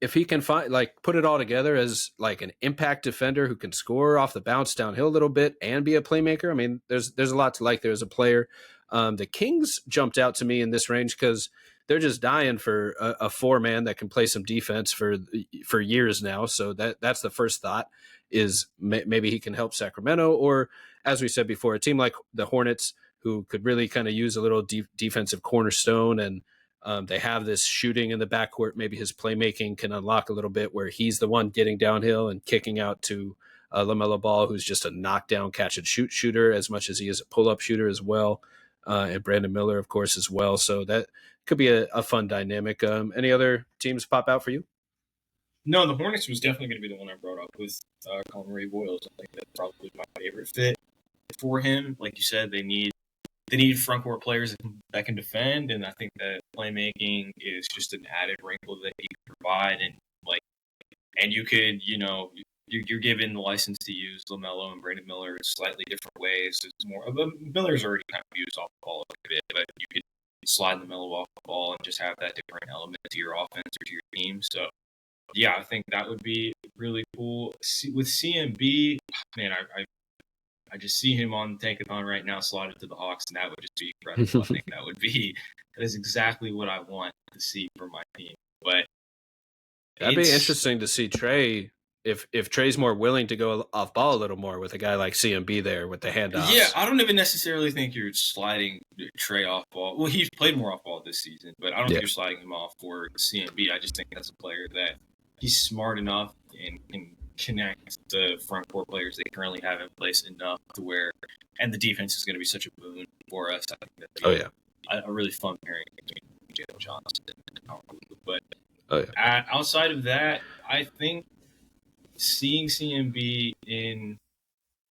If he can put it all together as like an impact defender who can score off the bounce downhill a little bit and be a playmaker, I mean, there's a lot to like there as a player. The Kings jumped out to me in this range because they're just dying for a 4-man that can play some defense for years now. So that's the first thought, is maybe he can help Sacramento, or as we said before, a team like the Hornets who could really kind of use a little defensive cornerstone, and they have this shooting in the backcourt. Maybe his playmaking can unlock a little bit where he's the one getting downhill and kicking out to LaMelo Ball, who's just a knockdown catch and shoot shooter as much as he is a pull-up shooter as well. And Brandon Miller, of course, as well. So that could be a fun dynamic. Any other teams pop out for you? No, the Hornets was definitely going to be the one I brought up with Collin Murray-Boyles. I think that's probably my favorite fit for him. Like you said, they need front court players that can defend, and I think that playmaking is just an added wrinkle that he can provide. And you could, you're given the license to use LaMelo and Brandon Miller in slightly different ways. It's more, but Miller's already kind of used off the ball a bit, but you could slide LaMelo off the ball and just have that different element to your offense or to your team. So yeah, I think that would be really cool. With CMB, man, I just see him on Tankathon right now, slotted to the Hawks, and that would just be incredible. I think that is exactly what I want to see for my team. But That'd be it's interesting to see Tre if Tre's more willing to go off ball a little more with a guy like CMB there with the yeah, handoffs. I don't even necessarily think you're sliding Tre off ball. Well, he's played more off ball this season, but I don't think you're sliding him off for CMB. I just think that's a player that he's smart enough and can connect the front court players they currently have in place enough to where, and the defense is going to be such a boon for us. I think that'd be a really fun pairing between Jase Johnson and Harper. But outside of that, I think seeing CMB in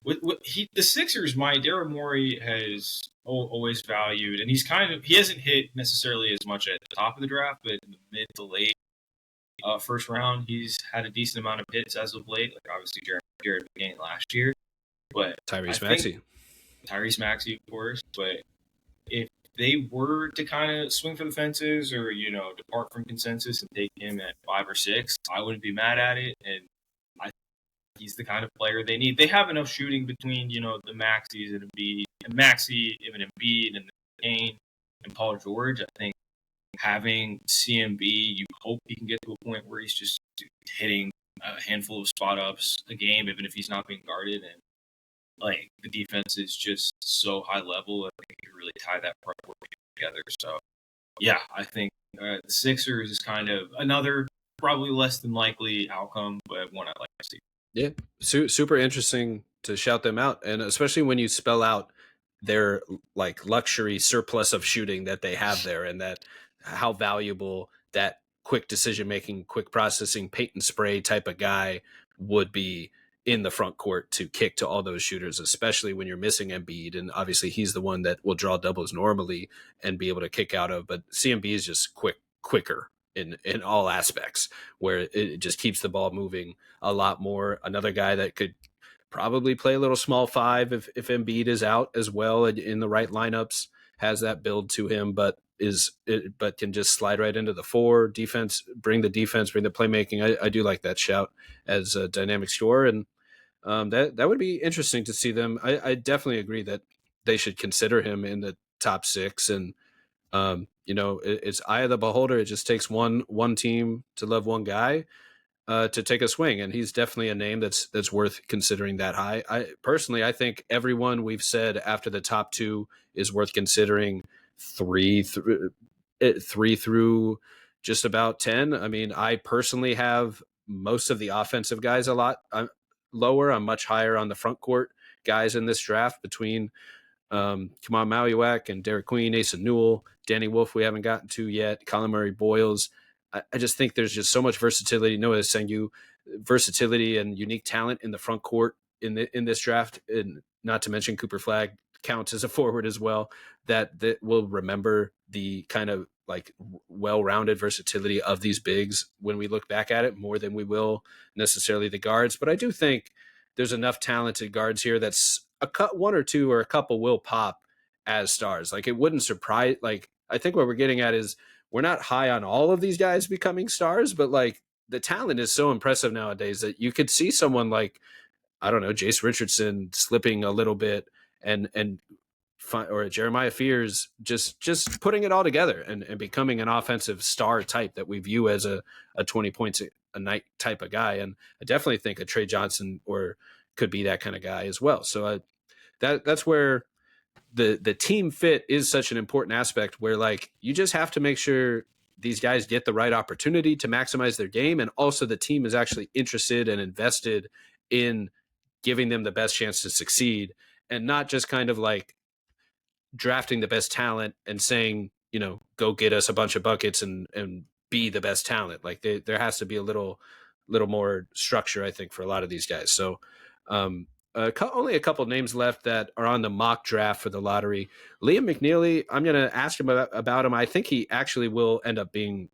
the Sixers, my Daryl Morey has always valued, and he hasn't hit necessarily as much at the top of the draft, but in the mid to late first round, he's had a decent amount of hits as of late. Like obviously Jared McCain last year, but Tyrese Maxey, of course. But if they were to kind of swing for the fences or depart from consensus and take him at 5 or 6, I wouldn't be mad at it, and he's the kind of player they need. They have enough shooting between, the Maxies and Maxey, even Embiid, and Kane and Paul George. I think having CMB, you hope he can get to a point where he's just hitting a handful of spot ups a game, even if he's not being guarded. And like the defense is just so high level, I think you can really tie that front court together. So yeah, I think the Sixers is kind of another probably less than likely outcome, but one I'd like to see. Yeah, super interesting to shout them out, and especially when you spell out their like luxury surplus of shooting that they have there, and that how valuable that quick decision making, quick processing, paint and spray type of guy would be in the front court to kick to all those shooters, especially when you're missing Embiid, and obviously he's the one that will draw doubles normally and be able to kick out of. But CMB is just quicker in all aspects, where it just keeps the ball moving a lot more. Another guy that could probably play a little small 5 if Embiid is out as well in the right lineups, has that build to him, but can just slide right into the 4 defense, bring the playmaking. I do like that shout as a dynamic scorer, and that would be interesting to see them. I definitely agree that they should consider him in the top 6, and it's eye of the beholder. It just takes one team to love one guy to take a swing, and he's definitely a name that's worth considering that high. I think everyone we've said after the top 2 is worth considering 3 through just about 10. I mean, I personally have most of the offensive guys a lot lower. I'm much higher on the front court guys in this draft between Khaman Maluach and Derek Queen, Asa Newell, Danny Wolf we haven't gotten to yet, Collin Murray-Boyles. I just think there's just so much versatility. Noah Essengue, versatility and unique talent in the front court in this draft, and not to mention Cooper Flagg counts as a forward as well. That will remember the kind of like well-rounded versatility of these bigs when we look back at it more than we will necessarily the guards. But I do think there's enough talented guards here that's one or two or a couple will pop as stars. Like it wouldn't surprise. Like I think what we're getting at is we're not high on all of these guys becoming stars, but like the talent is so impressive nowadays that you could see someone like, I don't know, Jase Richardson slipping a little bit or Jeremiah Fears just putting it all together and becoming an offensive star type that we view as a 20 points a night type of guy. And I definitely think a Tre Johnson could be that kind of guy as well. So that's where the team fit is such an important aspect, where like you just have to make sure these guys get the right opportunity to maximize their game, and also the team is actually interested and invested in giving them the best chance to succeed, and not just kind of like drafting the best talent and saying, go get us a bunch of buckets and be the best talent. Like there has to be a little more structure, I think, for a lot of these guys. So only a couple names left that are on the mock draft for the lottery. Liam McNeeley, I'm going to ask him about him. I think he actually will end up being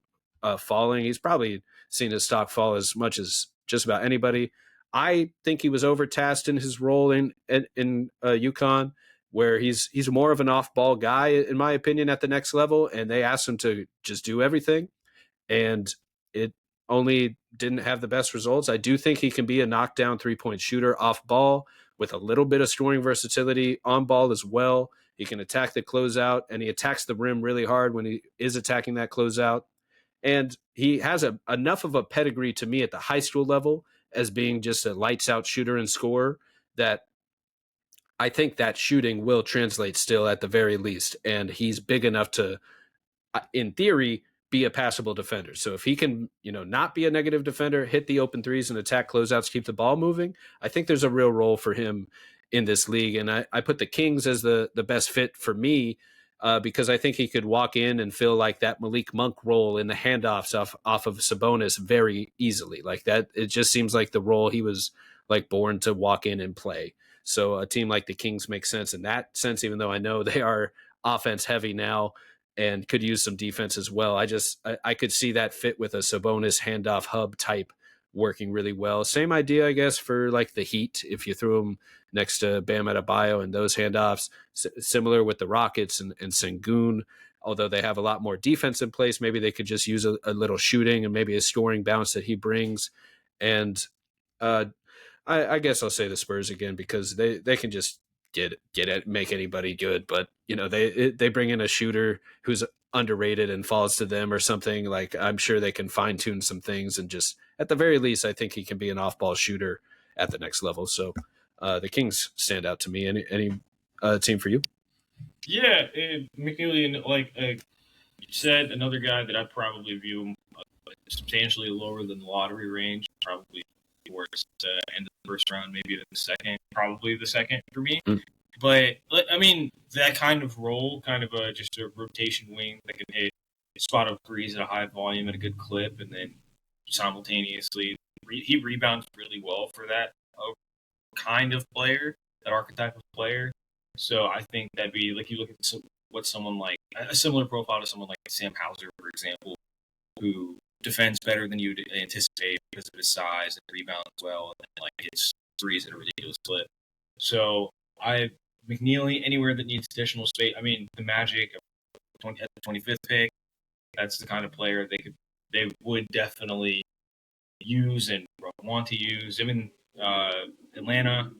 falling. He's probably seen his stock fall as much as just about anybody. I think he was overtasked in his role in UConn, where he's more of an off-ball guy, in my opinion, at the next level, and they asked him to just do everything. And only didn't have the best results. I do think he can be a knockdown 3-point shooter off ball with a little bit of scoring versatility on ball as well. He can attack the closeout, and he attacks the rim really hard when he is attacking that closeout. And he has enough of a pedigree to me at the high school level as being just a lights out shooter and scorer that I think that shooting will translate still at the very least. And he's big enough to, in theory, be a passable defender. So if he can, not be a negative defender, hit the open threes and attack closeouts, keep the ball moving, I think there's a real role for him in this league. And I put the Kings as the best fit for me because I think he could walk in and fill like that Malik Monk role in the handoffs off of Sabonis very easily. Like that, it just seems like the role he was like born to walk in and play. So a team like the Kings makes sense in that sense, even though I know they are offense heavy now and could use some defense as well. I could see that fit with a Sabonis handoff hub type working really well. Same idea, I guess, for like the Heat. If you threw them next to Bam Adebayo and those handoffs, similar with the Rockets and Sengun, although they have a lot more defense in place, maybe they could just use a little shooting and maybe a scoring bounce that he brings. And I guess I'll say the Spurs again because they can just get it, make anybody good. But they bring in a shooter who's underrated and falls to them or something. Like I'm sure they can fine tune some things and just at the very least, I think he can be an off ball shooter at the next level. So the Kings stand out to me. Any team for you? Yeah, McNeeley, like you said, another guy that I probably view substantially lower than the lottery range, probably towards the end of the first round, maybe the second, probably the second for me. But I mean, that kind of role, kind of just a rotation wing that can hit spot up threes at a high volume at a good clip, and then simultaneously he rebounds really well for that kind of player, that archetype of player. So I think that'd be like you look at what someone like a similar profile to someone like Sam Hauser, for example, who defends better than you'd anticipate because of his size and rebounds well, and like hits threes at a ridiculous clip. So McNeeley, anywhere that needs additional space. I mean, the Magic at the 25th pick, that's the kind of player they would definitely use and want to use. I mean, Atlanta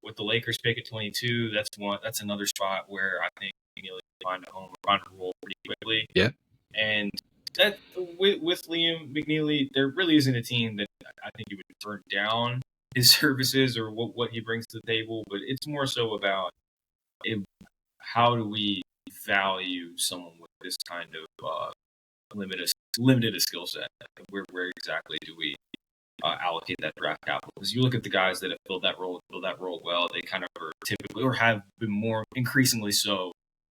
with the Lakers pick at 22, that's another spot where I think McNeeley can find a home or find a role pretty quickly. Yeah. And that with Liam McNeeley, there really isn't a team that I think you would turn down his services or what he brings to the table, but it's more so about how do we value someone with this kind of limited a skill set? Where exactly do we allocate that draft capital? Because you look at the guys that have filled that role well, they kind of are typically or have been more increasingly so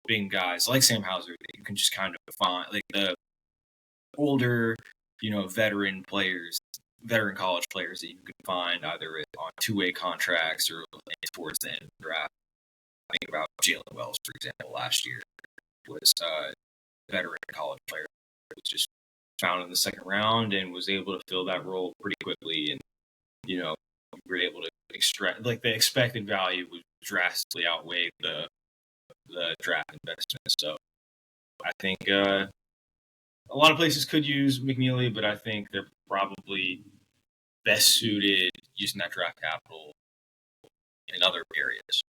being guys like Sam Hauser that you can just kind of find like the older, veteran college players that you could find either on two-way contracts or towards the end of the draft. I think about Jalen Wells, for example, last year was a veteran college player that was just found in the second round and was able to fill that role pretty quickly. And, we were able to extract, like the expected value would drastically outweigh the draft investment. So I think a lot of places could use McNeeley, but I think they're probably best suited using that draft capital in other areas.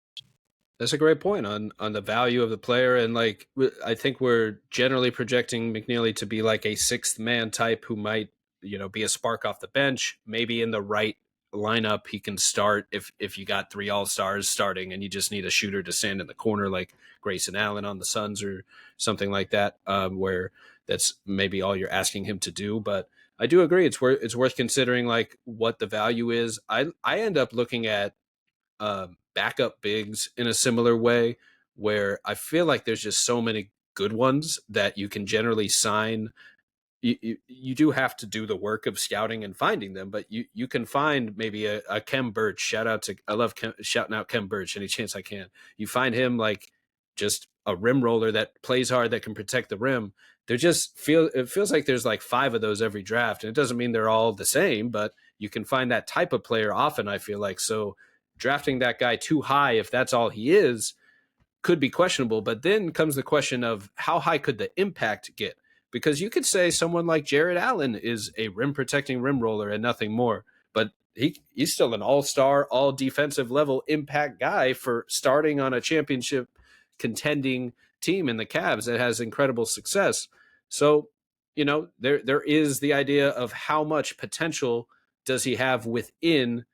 That's a great point on the value of the player. And like, I think we're generally projecting McNeeley to be like a sixth man type who might, be a spark off the bench. Maybe in the right lineup, he can start if you got 3 all-stars starting and you just need a shooter to stand in the corner like Grayson Allen on the Suns or something like that, where that's maybe all you're asking him to do. But I do agree. It's worth considering like what the value is. I end up looking at backup bigs in a similar way where I feel like there's just so many good ones that you can generally sign. You do have to do the work of scouting and finding them, but you can find maybe a Kem Birch. I love shouting out Kem Birch any chance I can. You find him like just a rim roller that plays hard, that can protect the rim. It feels like there's like 5 of those every draft, and it doesn't mean they're all the same, but you can find that type of player often, I feel like. So drafting that guy too high, if that's all he is, could be questionable. But then comes the question of how high could the impact get? because you could say someone like Jared Allen is a rim protecting rim roller and nothing more, but he's still an all-star, all defensive level impact guy for starting on a championship contending team in the Cavs that has incredible success. So, there is the idea of how much potential does he have within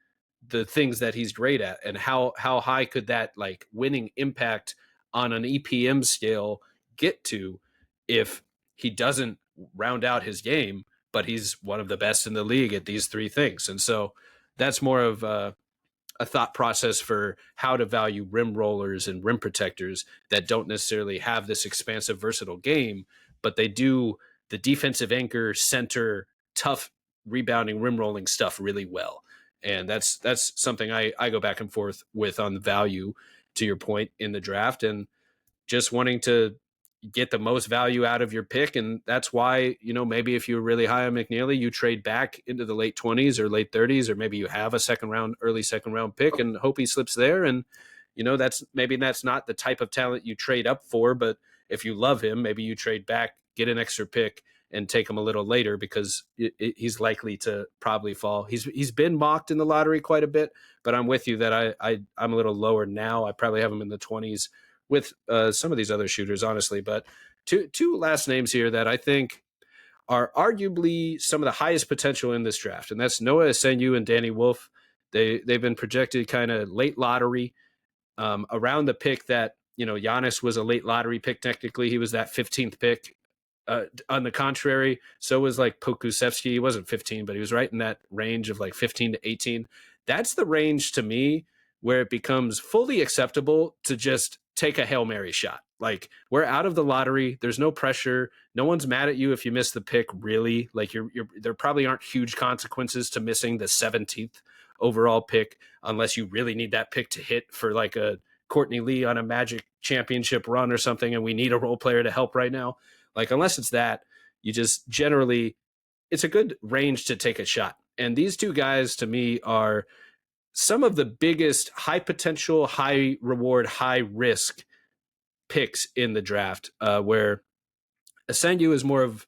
the things that he's great at, and how high could that like winning impact on an EPM scale get to if he doesn't round out his game, but he's one of the best in the league at these three things. And so that's more of a thought process for how to value rim rollers and rim protectors that don't necessarily have this expansive, versatile game, but they do the defensive anchor, center, tough rebounding, rim rolling stuff really well. And that's something I go back and forth with on the value, to your point, in the draft, and just wanting to get the most value out of your pick. And that's why, maybe if you're really high on McNeeley, you trade back into the late 20s or late 30s, or maybe you have a early second round pick and hope he slips there. And, that's not the type of talent you trade up for, but if you love him, maybe you trade back, get an extra pick and take him a little later, because he's likely to probably fall. He's been mocked in the lottery quite a bit, but I'm with you that I'm a little lower now. I probably have him in the 20s with some of these other shooters, honestly. But two last names here that I think are arguably some of the highest potential in this draft, and that's Noah Essengue and Danny Wolf. They've been projected kind of late lottery, around the pick that, Giannis was a late lottery pick. Technically, he was that 15th pick. On the contrary, so was like Pokusevski. He wasn't 15, but he was right in that range of like 15 to 18. That's the range to me where it becomes fully acceptable to just take a Hail Mary shot. Like, we're out of the lottery. There's no pressure. No one's mad at you if you miss the pick, really. Like, there probably aren't huge consequences to missing the 17th overall pick, unless you really need that pick to hit for like a Courtney Lee on a Magic championship run or something, and we need a role player to help right now. Like, unless it's that, you just generally, it's a good range to take a shot. And these two guys, to me, are some of the biggest high potential, high reward, high risk picks in the draft, where Essengue is more of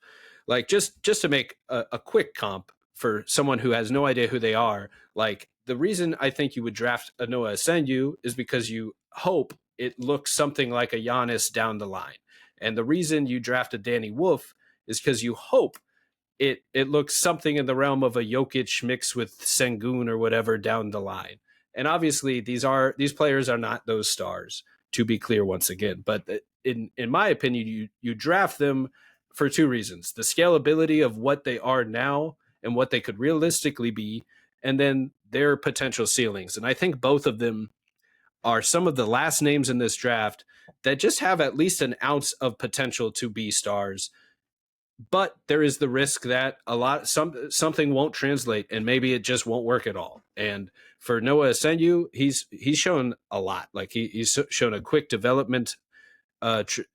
like, just to make a quick comp for someone who has no idea who they are. Like, the reason I think you would draft a Noah Essengue is because you hope it looks something like a Giannis down the line. And the reason you draft a Danny Wolf is because you hope it looks something in the realm of a Jokic mixed with Sengun or whatever down the line. And obviously these players are not those stars, to be clear once again. But in my opinion, you draft them for two reasons: the scalability of what they are now and what they could realistically be, and then their potential ceilings. And I think both of them are some of the last names in this draft that just have at least an ounce of potential to be stars. But there is the risk that something won't translate, and maybe it just won't work at all. And for Noah Essengue, he's shown a lot. Like, he's shown a quick development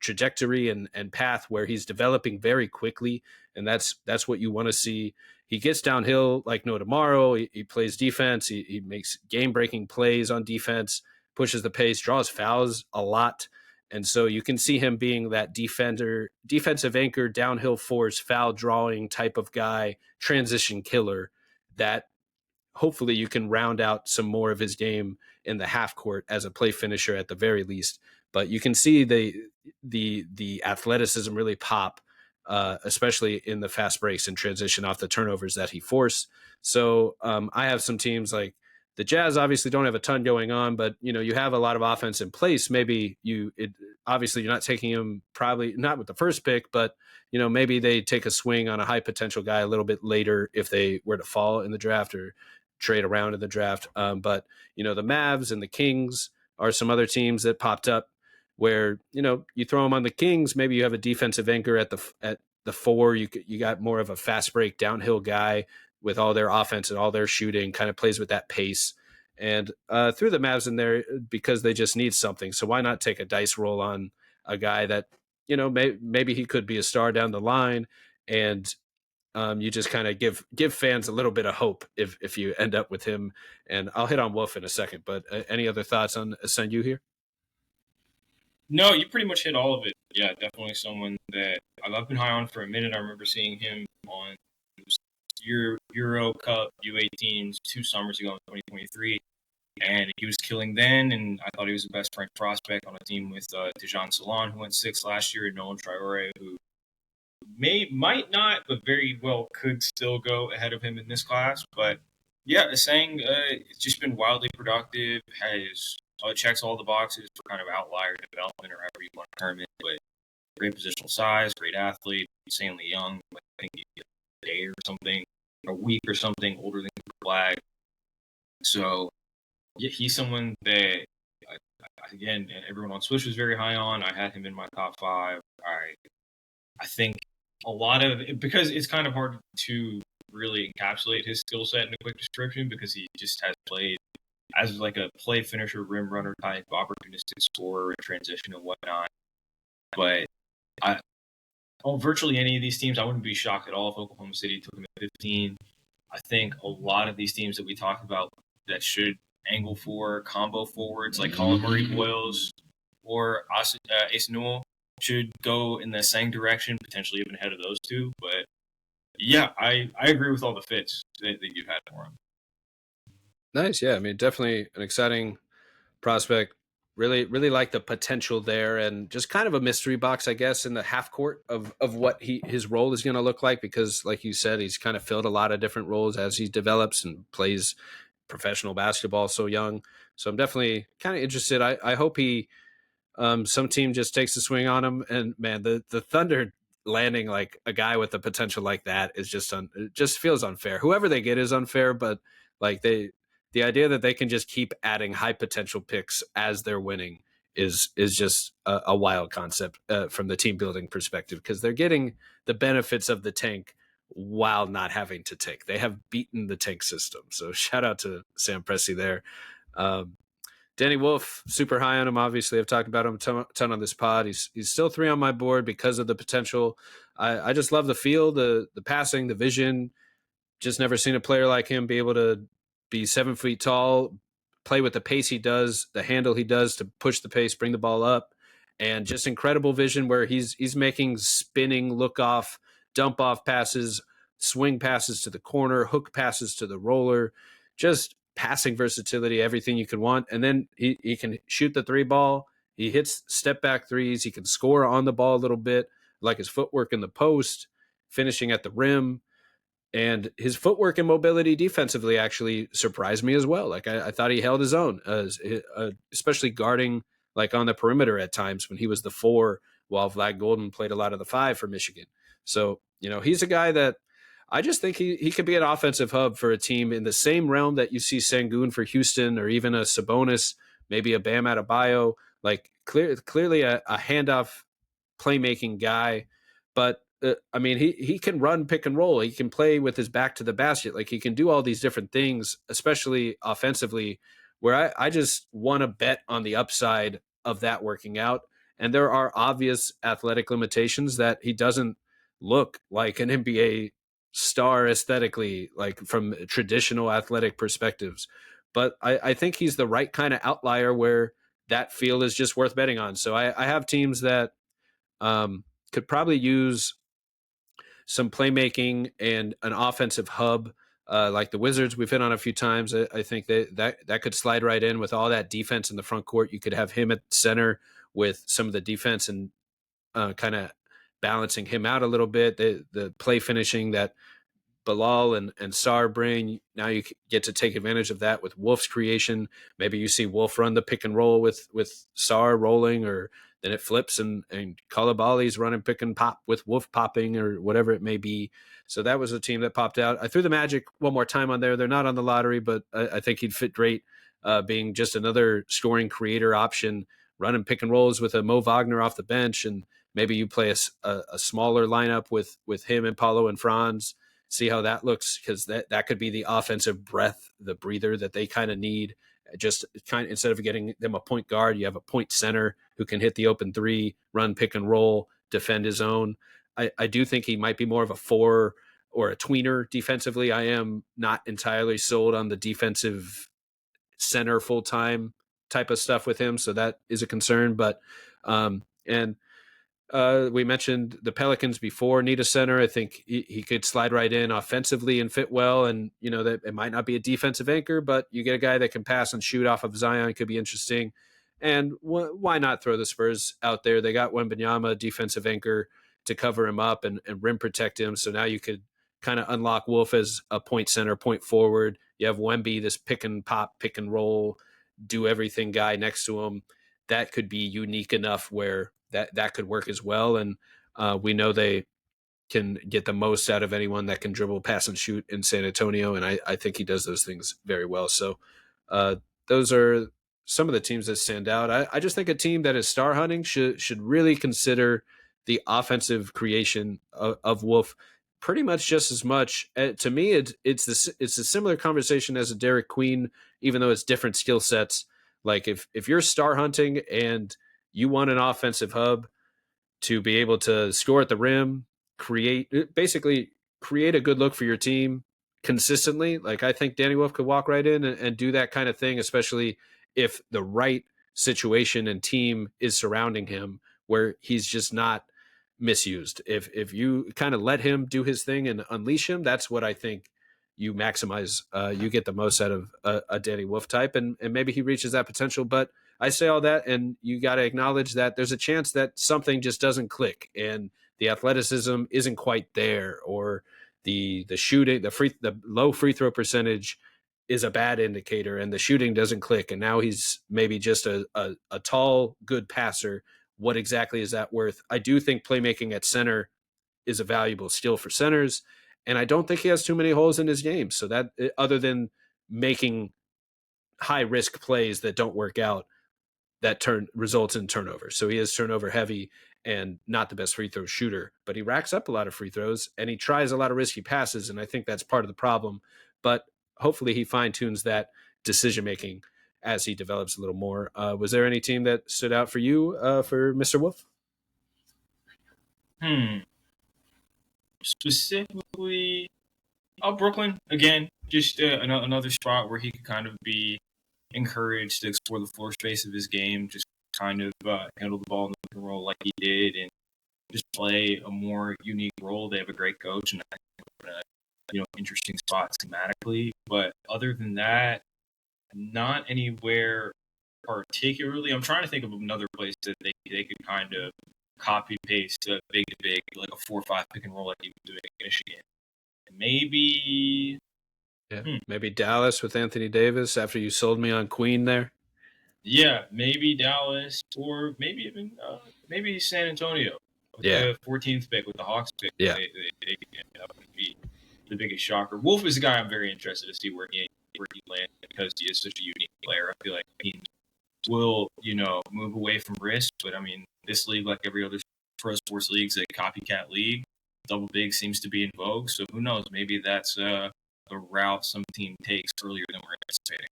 trajectory and path where he's developing very quickly, and that's what you want to see. He gets downhill like no tomorrow. He plays defense. He makes game-breaking plays on defense, pushes the pace, draws fouls a lot. And so you can see him being that defensive anchor, downhill force, foul drawing type of guy, transition killer, that hopefully you can round out some more of his game in the half court as a play finisher at the very least. But you can see the athleticism really pop, especially in the fast breaks and transition off the turnovers that he forced. So I have some teams like the Jazz obviously don't have a ton going on, but you have a lot of offense in place. Maybe obviously you're not taking him, probably not with the first pick, but maybe they take a swing on a high potential guy a little bit later if they were to fall in the draft or trade around in the draft. But the Mavs and the Kings are some other teams that popped up where you throw them on the Kings. Maybe you have a defensive anchor at the four. You got more of a fast break downhill guy with all their offense and all their shooting, kind of plays with that pace, and threw the Mavs in there because they just need something. So why not take a dice roll on a guy that maybe he could be a star down the line, and you just kind of give fans a little bit of hope if you end up with him. And I'll hit on Wolf in a second, but any other thoughts on Essengue here? No, you pretty much hit all of it. Yeah, definitely someone that I've been high on for a minute. I remember seeing him on Euro Cup U18s 2 summers ago in 2023, and he was killing then. And I thought he was the best ranked prospect on a team with Dejan Salon, who went sixth last year, and Nolan Traore, who might not, but very well could still go ahead of him in this class. But yeah, Essengue, it's just been wildly productive. Has checks all the boxes for kind of outlier development or however you want to term it. But great positional size, great athlete, insanely young. Like, I think he's a day or something, a week or something older than Flagg. So yeah, he's someone that again, everyone on Swish was very high on. I had him in my top five. I think a lot of because it's kind of hard to really encapsulate his skill set in a quick description because he just has played as like a play finisher, rim runner type, opportunistic scorer in transition and whatnot. But on virtually any of these teams, I wouldn't be shocked at all if Oklahoma City took him at 15. I think a lot of these teams that we talked about that should angle for combo forwards like Collin Murray-Boyles or Asa Newell should go in the same direction, potentially even ahead of those two. But yeah, I agree with all the fits that you've had for him. Nice. Yeah. I mean, definitely an exciting prospect. Really like the potential there, and just kind of a mystery box, I guess, in the half court of what his role is going to look like, because like you said, he's kind of filled a lot of different roles as he develops and plays professional basketball so young. So I'm definitely kind of interested. I hope he some team just takes a swing on him. And man, the Thunder landing like a guy with the potential like that is just it just feels unfair. Whoever they get is unfair, but like the idea that they can just keep adding high potential picks as they're winning is just a wild concept from the team building perspective, because they're getting the benefits of the tank while not having to tank. They have beaten the tank system. So shout out to Sam Presti there. Danny Wolf, super high on him. Obviously, I've talked about him a ton on this pod. He's still 3 on my board because of the potential. I just love the feel, the passing, the vision. Just never seen a player like him be able to be 7 feet tall, play with the pace he does, the handle he does to push the pace, bring the ball up, and just incredible vision where he's making spinning look off, dump off passes, swing passes to the corner, hook passes to the roller, just passing versatility, everything you could want. And then he can shoot the 3 ball. He hits step back threes. He can score on the ball a little bit, like his footwork in the post, finishing at the rim. And his footwork and mobility defensively actually surprised me as well. Like I thought he held his own, especially guarding like on the perimeter at times when he was the 4, while Vlad Golden played a lot of the 5 for Michigan. So, he's a guy that I just think he could be an offensive hub for a team in the same realm that you see Sengun for Houston, or even a Sabonis, maybe a Bam Adebayo, like clearly a handoff playmaking guy. But I mean, he can run pick and roll. He can play with his back to the basket. Like he can do all these different things, especially offensively, where I just want to bet on the upside of that working out. And there are obvious athletic limitations that he doesn't look like an NBA star aesthetically, like from traditional athletic perspectives. But I think he's the right kind of outlier where that field is just worth betting on. So I have teams that could probably use some playmaking and an offensive hub, like the Wizards we've hit on a few times. I think that could slide right in with all that defense in the front court. You could have him at center with some of the defense and kind of balancing him out a little bit. The play finishing that Bilal and Sar bring. Now you get to take advantage of that with Wolf's creation. Maybe you see Wolf run the pick and roll with Sar rolling, or then it flips and Coulibaly's running pick and pop with Wolf popping, or whatever it may be. So that was a team that popped out. I threw the Magic one more time on there. They're not on the lottery, but I think he'd fit great, being just another scoring creator option, running pick and rolls with a Mo Wagner off the bench, and maybe you play a smaller lineup with him and Paulo and Franz. See how that looks, because that could be the offensive breath, the breather that they kind of need. Just kind of, instead of getting them a point guard, you have a point center who can hit the open 3, run pick and roll, defend his own. I do think he might be more of a 4 or a tweener defensively. I am not entirely sold on the defensive center full time type of stuff with him, so that is a concern. But and we mentioned the Pelicans before need a center. I think he could slide right in offensively and fit well. And, that it might not be a defensive anchor, but you get a guy that can pass and shoot off of Zion. Could be interesting. And why not throw the Spurs out there? They got Wembanyama, defensive anchor, to cover him up and rim protect him. So now you could kind of unlock Wolf as a point center, point forward. You have Wemby, this pick and pop, pick and roll, do everything guy next to him. That could be unique enough where that could work as well. And we know they can get the most out of anyone that can dribble, pass, and shoot in San Antonio. And I think he does those things very well. So those are some of the teams that stand out. I just think a team that is star hunting should really consider the offensive creation of Wolf pretty much just as much. To me, it's a similar conversation as a Derek Queen, even though it's different skill sets. Like if you're star hunting and you want an offensive hub to be able to score at the rim, basically create a good look for your team consistently. Like I think Danny Wolf could walk right in and do that kind of thing, especially if the right situation and team is surrounding him where he's just not misused. If you kind of let him do his thing and unleash him, that's what I think you maximize. You get the most out of a Danny Wolf type, and maybe he reaches that potential. But I say all that, and you got to acknowledge that there's a chance that something just doesn't click, and the athleticism isn't quite there, or the shooting, the low free throw percentage is a bad indicator, and the shooting doesn't click, and now he's maybe just a tall, good passer. What exactly is that worth? I do think playmaking at center is a valuable skill for centers, and I don't think he has too many holes in his game. So that, other than making high risk plays that don't work out, that results in turnovers. So he is turnover heavy and not the best free throw shooter, but he racks up a lot of free throws and he tries a lot of risky passes. And I think that's part of the problem, but hopefully he fine tunes that decision making as he develops a little more. Was there any team that stood out for you for Mr. Wolf? Specifically, Brooklyn again, just another spot where he could kind of be encouraged to explore the floor space of his game, just kind of handle the ball in the pick and roll like he did, and just play a more unique role. They have a great coach, and I think we're in a interesting spot schematically. But other than that, not anywhere particularly. I'm trying to think of another place that they could kind of copy paste big to big, like a 4-5 pick and roll like he was doing in Michigan. Maybe. Maybe Dallas with Anthony Davis after you sold me on Queen there. Yeah, maybe Dallas, or maybe even maybe San Antonio with the 14th pick, with the Hawks pick. Yeah, that would be the biggest shocker. Wolf is a guy I'm very interested to see where he lands because he is such a unique player. I feel like teams will move away from risk, but I mean this league, like every other pro sports league, is a copycat league. Double big seems to be in vogue, so who knows? Maybe that's the route some team takes earlier than we're anticipating.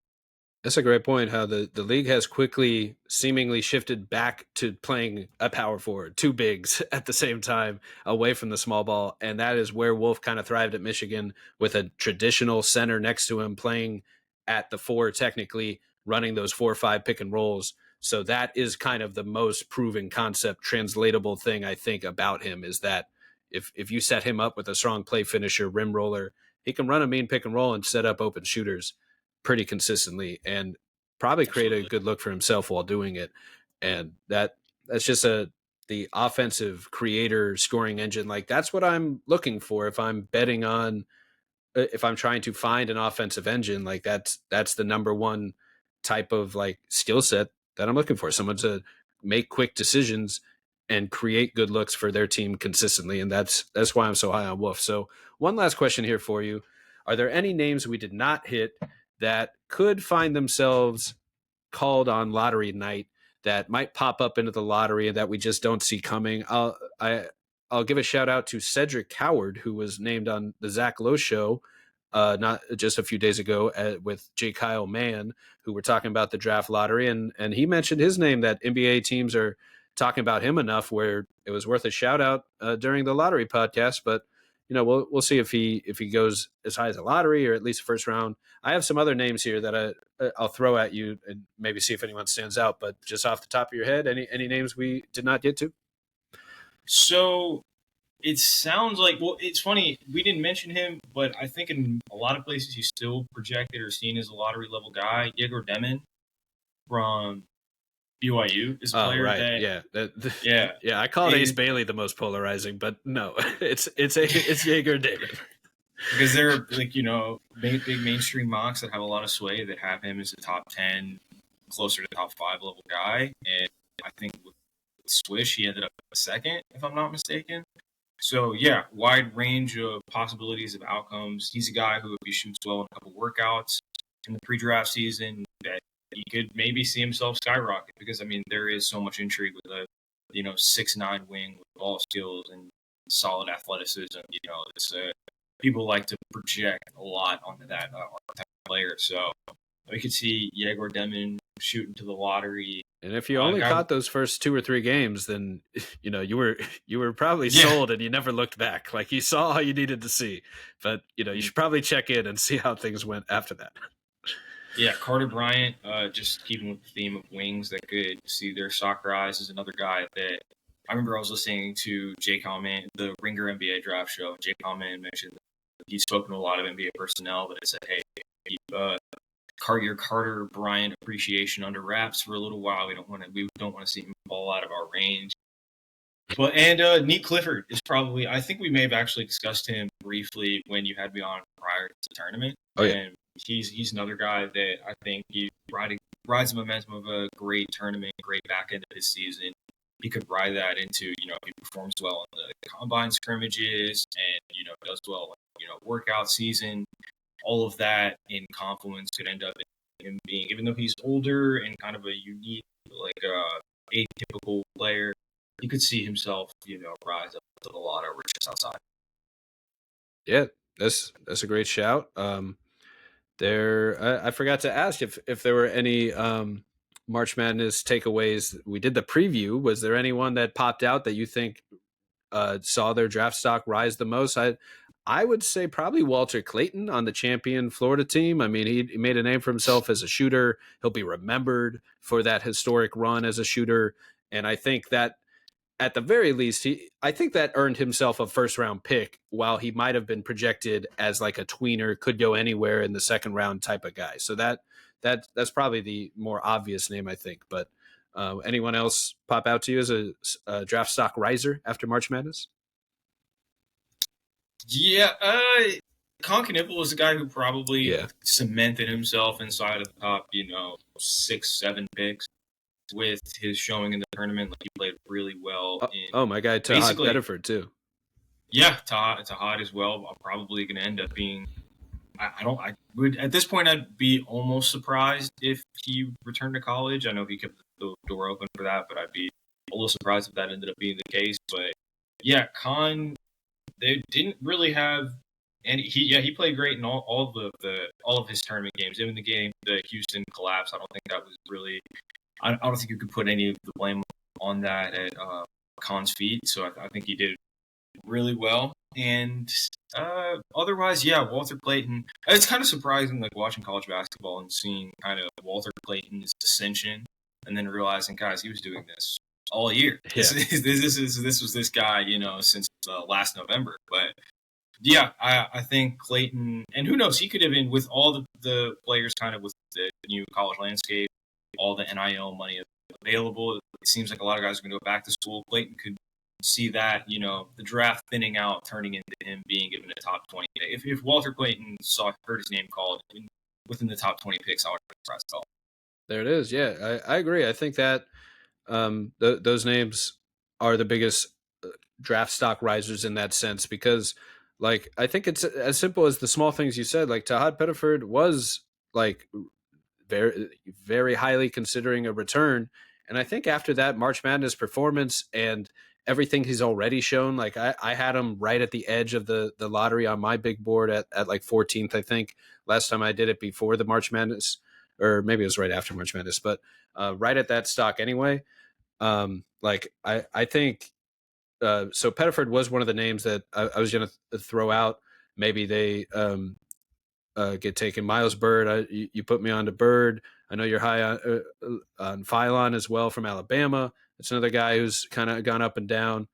That's a great point, how the league has quickly seemingly shifted back to playing a power forward, two bigs at the same time, away from the small ball. And that is where Wolf kind of thrived at Michigan, with a traditional center next to him playing at the four, technically running those 4-5 pick and rolls. So that is kind of the most proven concept, translatable thing I think about him, is that if you set him up with a strong play finisher, rim roller, he can run a mean pick and roll and set up open shooters pretty consistently and probably create a good look for himself while doing it. And that's just the offensive creator scoring engine. Like that's what I'm looking for if I'm betting on, if I'm trying to find an offensive engine. Like that's the number one type of like skill set that I'm looking for. Someone to make quick decisions and create good looks for their team consistently. And that's why I'm so high on Wolf. So one last question here for you. Are there any names we did not hit that could find themselves called on lottery night that might pop up into the lottery and that we just don't see coming? I'll give a shout out to Cedric Coward, who was named on the Zach Lowe show not just a few days ago with J. Kyle Mann, who were talking about the draft lottery. And he mentioned his name, that NBA teams are talking about him enough where it was worth a shout out during the lottery podcast. But we'll see if he goes as high as a lottery or at least first round. I have some other names here that I'll throw at you and maybe see if anyone stands out. But just off the top of your head, any names we did not get to? So it sounds like, well, it's funny, we didn't mention him, but I think in a lot of places he's still projected or seen as a lottery level guy. Yegor Demin from BYU is a player right. yeah. I called Ace Bailey the most polarizing, but no, it's Yegor Demin. Because there are big mainstream mocks that have a lot of sway that have him as a top 10, closer to top 5 level guy, and I think with Swish he ended up second, if I'm not mistaken. So yeah, wide range of possibilities of outcomes. He's a guy who, if he shoots well in a couple workouts in the pre-draft season, that he could maybe see himself skyrocket, because there is so much intrigue with a 6'9" wing with ball skills and solid athleticism. It's people like to project a lot onto that archetype player. So we could see Yegor Demin shooting to the lottery. And if you only caught those first 2 or 3 games, then you were probably sold and you never looked back. Like, you saw all you needed to see, but you should probably check in and see how things went after that. Yeah, Carter Bryant, just keeping with the theme of wings that could see their soccer eyes, is another guy that I remember I was listening to Jay Khaman, the Ringer NBA draft show. Jay Khaman mentioned that he's spoken to a lot of NBA personnel that said, hey, keep your Carter Bryant appreciation under wraps for a little while. We don't want to see him fall out of our range. But Neat Clifford is probably, I think we may have actually discussed him briefly when you had me on prior to the tournament. Oh, yeah. And he's another guy that I think he rides the momentum of a great tournament, great back end of his season. He could ride that into, if he performs well in the combine scrimmages and, does well workout season. All of that in confluence could end up in him being, even though he's older and kind of a unique, atypical player, you could see himself, rise up to the lotto or just outside. Yeah, that's a great shout. I forgot to ask if there were any March Madness takeaways. We did the preview. Was there anyone that popped out that you think saw their draft stock rise the most? I would say probably Walter Clayton on the champion Florida team. He made a name for himself as a shooter. He'll be remembered for that historic run as a shooter. And I think that at the very least, I think that earned himself a first round pick, while he might have been projected as like a tweener, could go anywhere in the second round type of guy. So that's probably the more obvious name, I think. But anyone else pop out to you as a draft stock riser after March Madness? Yeah, Kon Knueppel was a guy who probably cemented himself inside of the top, 6, 7 picks with his showing in the tournament. Like, he played really well. My guy Tahad Bedford too. Yeah, Tahad as well. I'm probably going to end up being. I would at this point, I'd be almost surprised if he returned to college. I know he kept the door open for that, but I'd be a little surprised if that ended up being the case. But yeah, Kon. They didn't really have any. He played great in all of his tournament games. Even the Houston collapse, I don't think that was really. I don't think you could put any of the blame on that at Kon's feet. So I think he did really well. And otherwise, Walter Clayton. It's kind of surprising, like, watching college basketball and seeing kind of Walter Clayton's ascension, and then realizing, guys, he was doing this all year. Yeah. This was this guy, since last November. But yeah, I think Clayton, and who knows, he could have been, with all the players kind of with the new college landscape, all the NIL money available. It seems like a lot of guys are going to go back to school. Clayton could see that, the draft thinning out, turning into him being given a top 20. If Walter Clayton heard his name called within the top 20 picks, I would be surprised at all. There it is. Yeah, I agree. I think that those names are the biggest draft stock risers in that sense, because, like, I think it's as simple as the small things you said. Like, Tahad Pettiford was, like, very, very highly considering a return, and I think after that March Madness performance and everything he's already shown, like, I had him right at the edge of the lottery on my big board at like 14th, I think, last time I did it before the March Madness, or maybe it was right after March Madness, but right at that stock anyway. I think so Pettiford was one of the names that I was going to throw out. Maybe they get taken. Miles Bird, you put me on to Bird. I know you're high on Philon as well from Alabama. It's another guy who's kind of gone up and down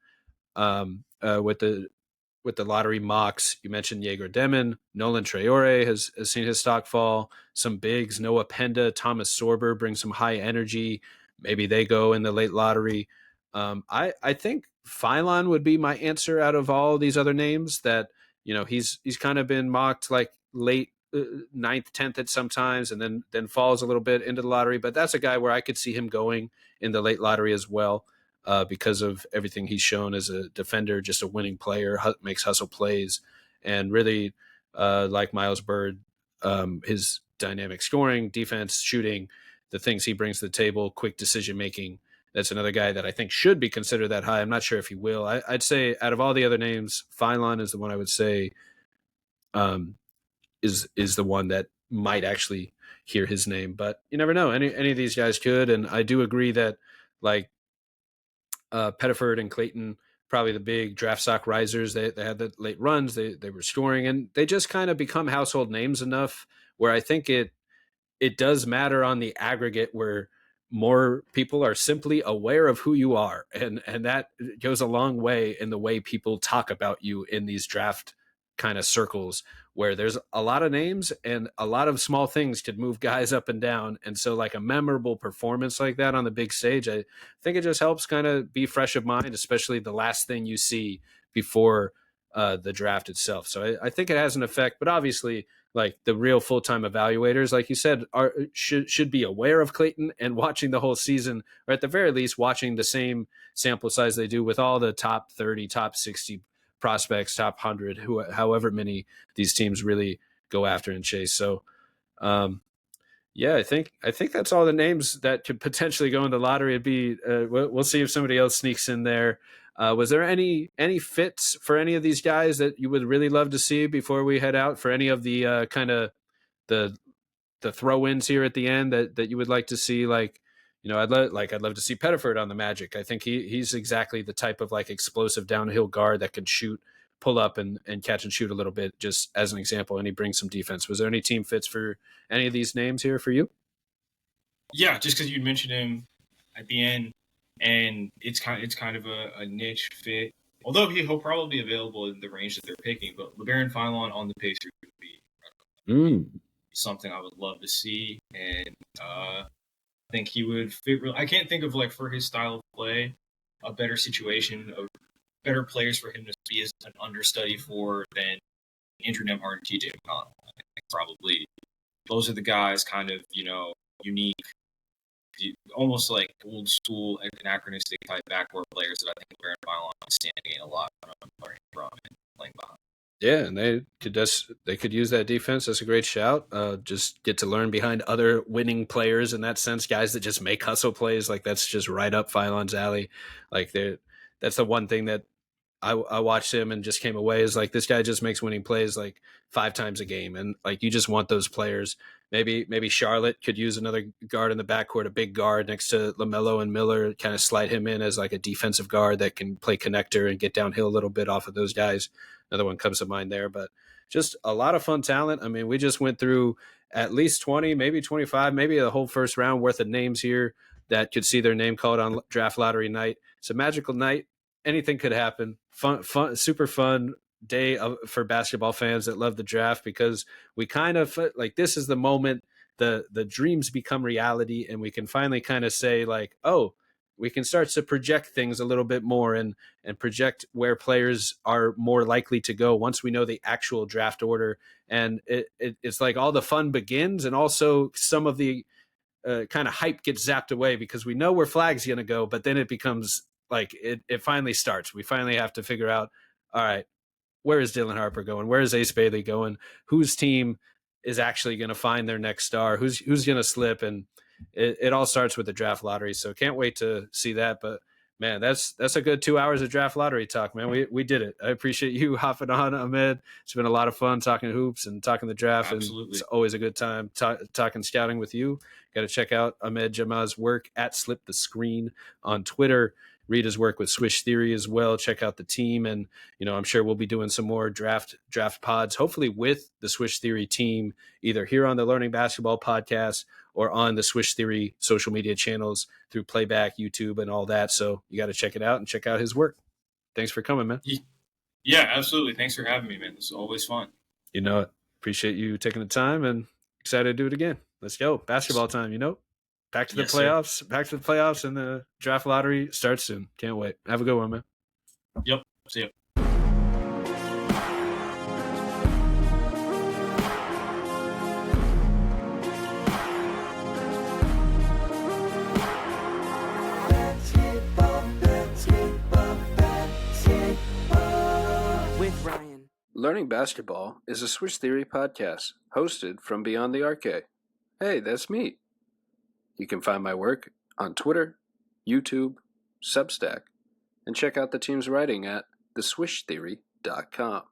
with the lottery mocks. You mentioned Jaeger Demon. Nolan Traore has seen his stock fall. Some bigs, Noah Penda, Thomas Sorber bring some high energy. Maybe they go in the late lottery. I think Philon would be my answer out of all these other names that, he's kind of been mocked like late ninth, 10th at sometimes, and then falls a little bit into the lottery. But that's a guy where I could see him going in the late lottery as well. Because of everything he's shown as a defender, just a winning player, makes hustle plays, and really, like Miles Bird, his dynamic scoring, defense, shooting, the things he brings to the table, quick decision making. That's another guy that I think should be considered that high. I'm not sure if he will. I'd say out of all the other names, Philon is the one I would say is the one that might actually hear his name. But you never know. Any of these guys could, and I do agree that like Pettiford and Clayton, probably the big draft stock risers. They had the late runs. They were scoring, and they just kind of become household names enough where I think it does matter on the aggregate where more people are simply aware of who you are, and that goes a long way in the way people talk about you in these draft kind of circles where there's a lot of names and a lot of small things could move guys up and down. And so like a memorable performance like that on the big stage, I think it just helps kind of be fresh of mind, especially the last thing you see before the draft itself. So I think it has an effect, but obviously like the real full-time evaluators, like you said, should be aware of Clayton and watching the whole season, or at the very least watching the same sample size they do with all the top 30, top 60 prospects, top 100, however many these teams really go after and chase. So, yeah, I think that's all the names that could potentially go in the lottery. It'd be we'll see if somebody else sneaks in there. Was there any fits for any of these guys that you would really love to see before we head out? For any of the kind of the throw-ins here at the end that you would like to see? Like, I'd love to see Pettiford on the Magic. I think he's exactly the type of like explosive downhill guard that can shoot, pull up and catch and shoot a little bit, just as an example, and he brings some defense. Was there any team fits for any of these names here for you? Yeah, just because you mentioned him at the end, and it's kind of a niche fit. Although he'll probably be available in the range that they're picking, but LeBaron Philon on the Pacers would be something I would love to see, and I think he would fit. I can't think of like for his style of play a better situation of better players for him to be as an understudy for than Andrew Nembhard and TJ McConnell. I think probably those are the guys kind of unique, almost like old school anachronistic type backcourt players that I think LeBaron Philon is standing in a lot of learning from and playing behind. Yeah, and they could use that defense. That's a great shout. Just get to learn behind other winning players in that sense, guys that just make hustle plays. Like that's just right up Philon's alley. Like that's the one thing that I watched him and just came away is like this guy just makes winning plays like 5 times a game, and like you just want those players. Maybe Charlotte could use another guard in the backcourt, a big guard next to LaMelo and Miller, kind of slide him in as like a defensive guard that can play connector and get downhill a little bit off of those guys. Another one comes to mind there, but just a lot of fun talent. I mean, we just went through at least 20, maybe 25, maybe a whole first round worth of names here that could see their name called on draft lottery night. It's a magical night. Anything could happen. Fun, super fun day for basketball fans that love the draft, because we kind of like this is the moment the dreams become reality, and we can finally kind of say like, oh, we can start to project things a little bit more and project where players are more likely to go once we know the actual draft order. And it's like all the fun begins, and also some of the kind of hype gets zapped away because we know where Flagg's going to go, but then it becomes like it finally starts. We finally have to figure out, all right, where is Dylan Harper going? Where is Ace Bailey going? Whose team is actually going to find their next star? Who's going to slip? And it all starts with the draft lottery. So can't wait to see that. But man, that's a good 2 hours of draft lottery talk, man. We did it. I appreciate you hopping on, Ahmed. It's been a lot of fun talking hoops and talking the draft. Absolutely. And it's always a good time talking scouting with you. Got to check out Ahmed Jama's work at Slip the Screen on Twitter. read his work with Swish Theory as well. Check out the team. And, I'm sure we'll be doing some more draft pods, hopefully with the Swish Theory team, either here on the Learning Basketball podcast or on the Swish Theory social media channels through Playback, YouTube, and all that. So you got to check it out and check out his work. Thanks for coming, man. Yeah, absolutely. Thanks for having me, man. This is always fun. Appreciate you taking the time and excited to do it again. Let's go. Basketball time, Back to the playoffs. Sir. Back to the playoffs, and the draft lottery starts soon. Can't wait. Have a good one, man. Yep. See ya. With Ryan. Learning Basketball is a Swish Theory podcast hosted from Beyond the Arcade. Hey, that's me. You can find my work on Twitter, YouTube, Substack, and check out the team's writing at theswishtheory.com.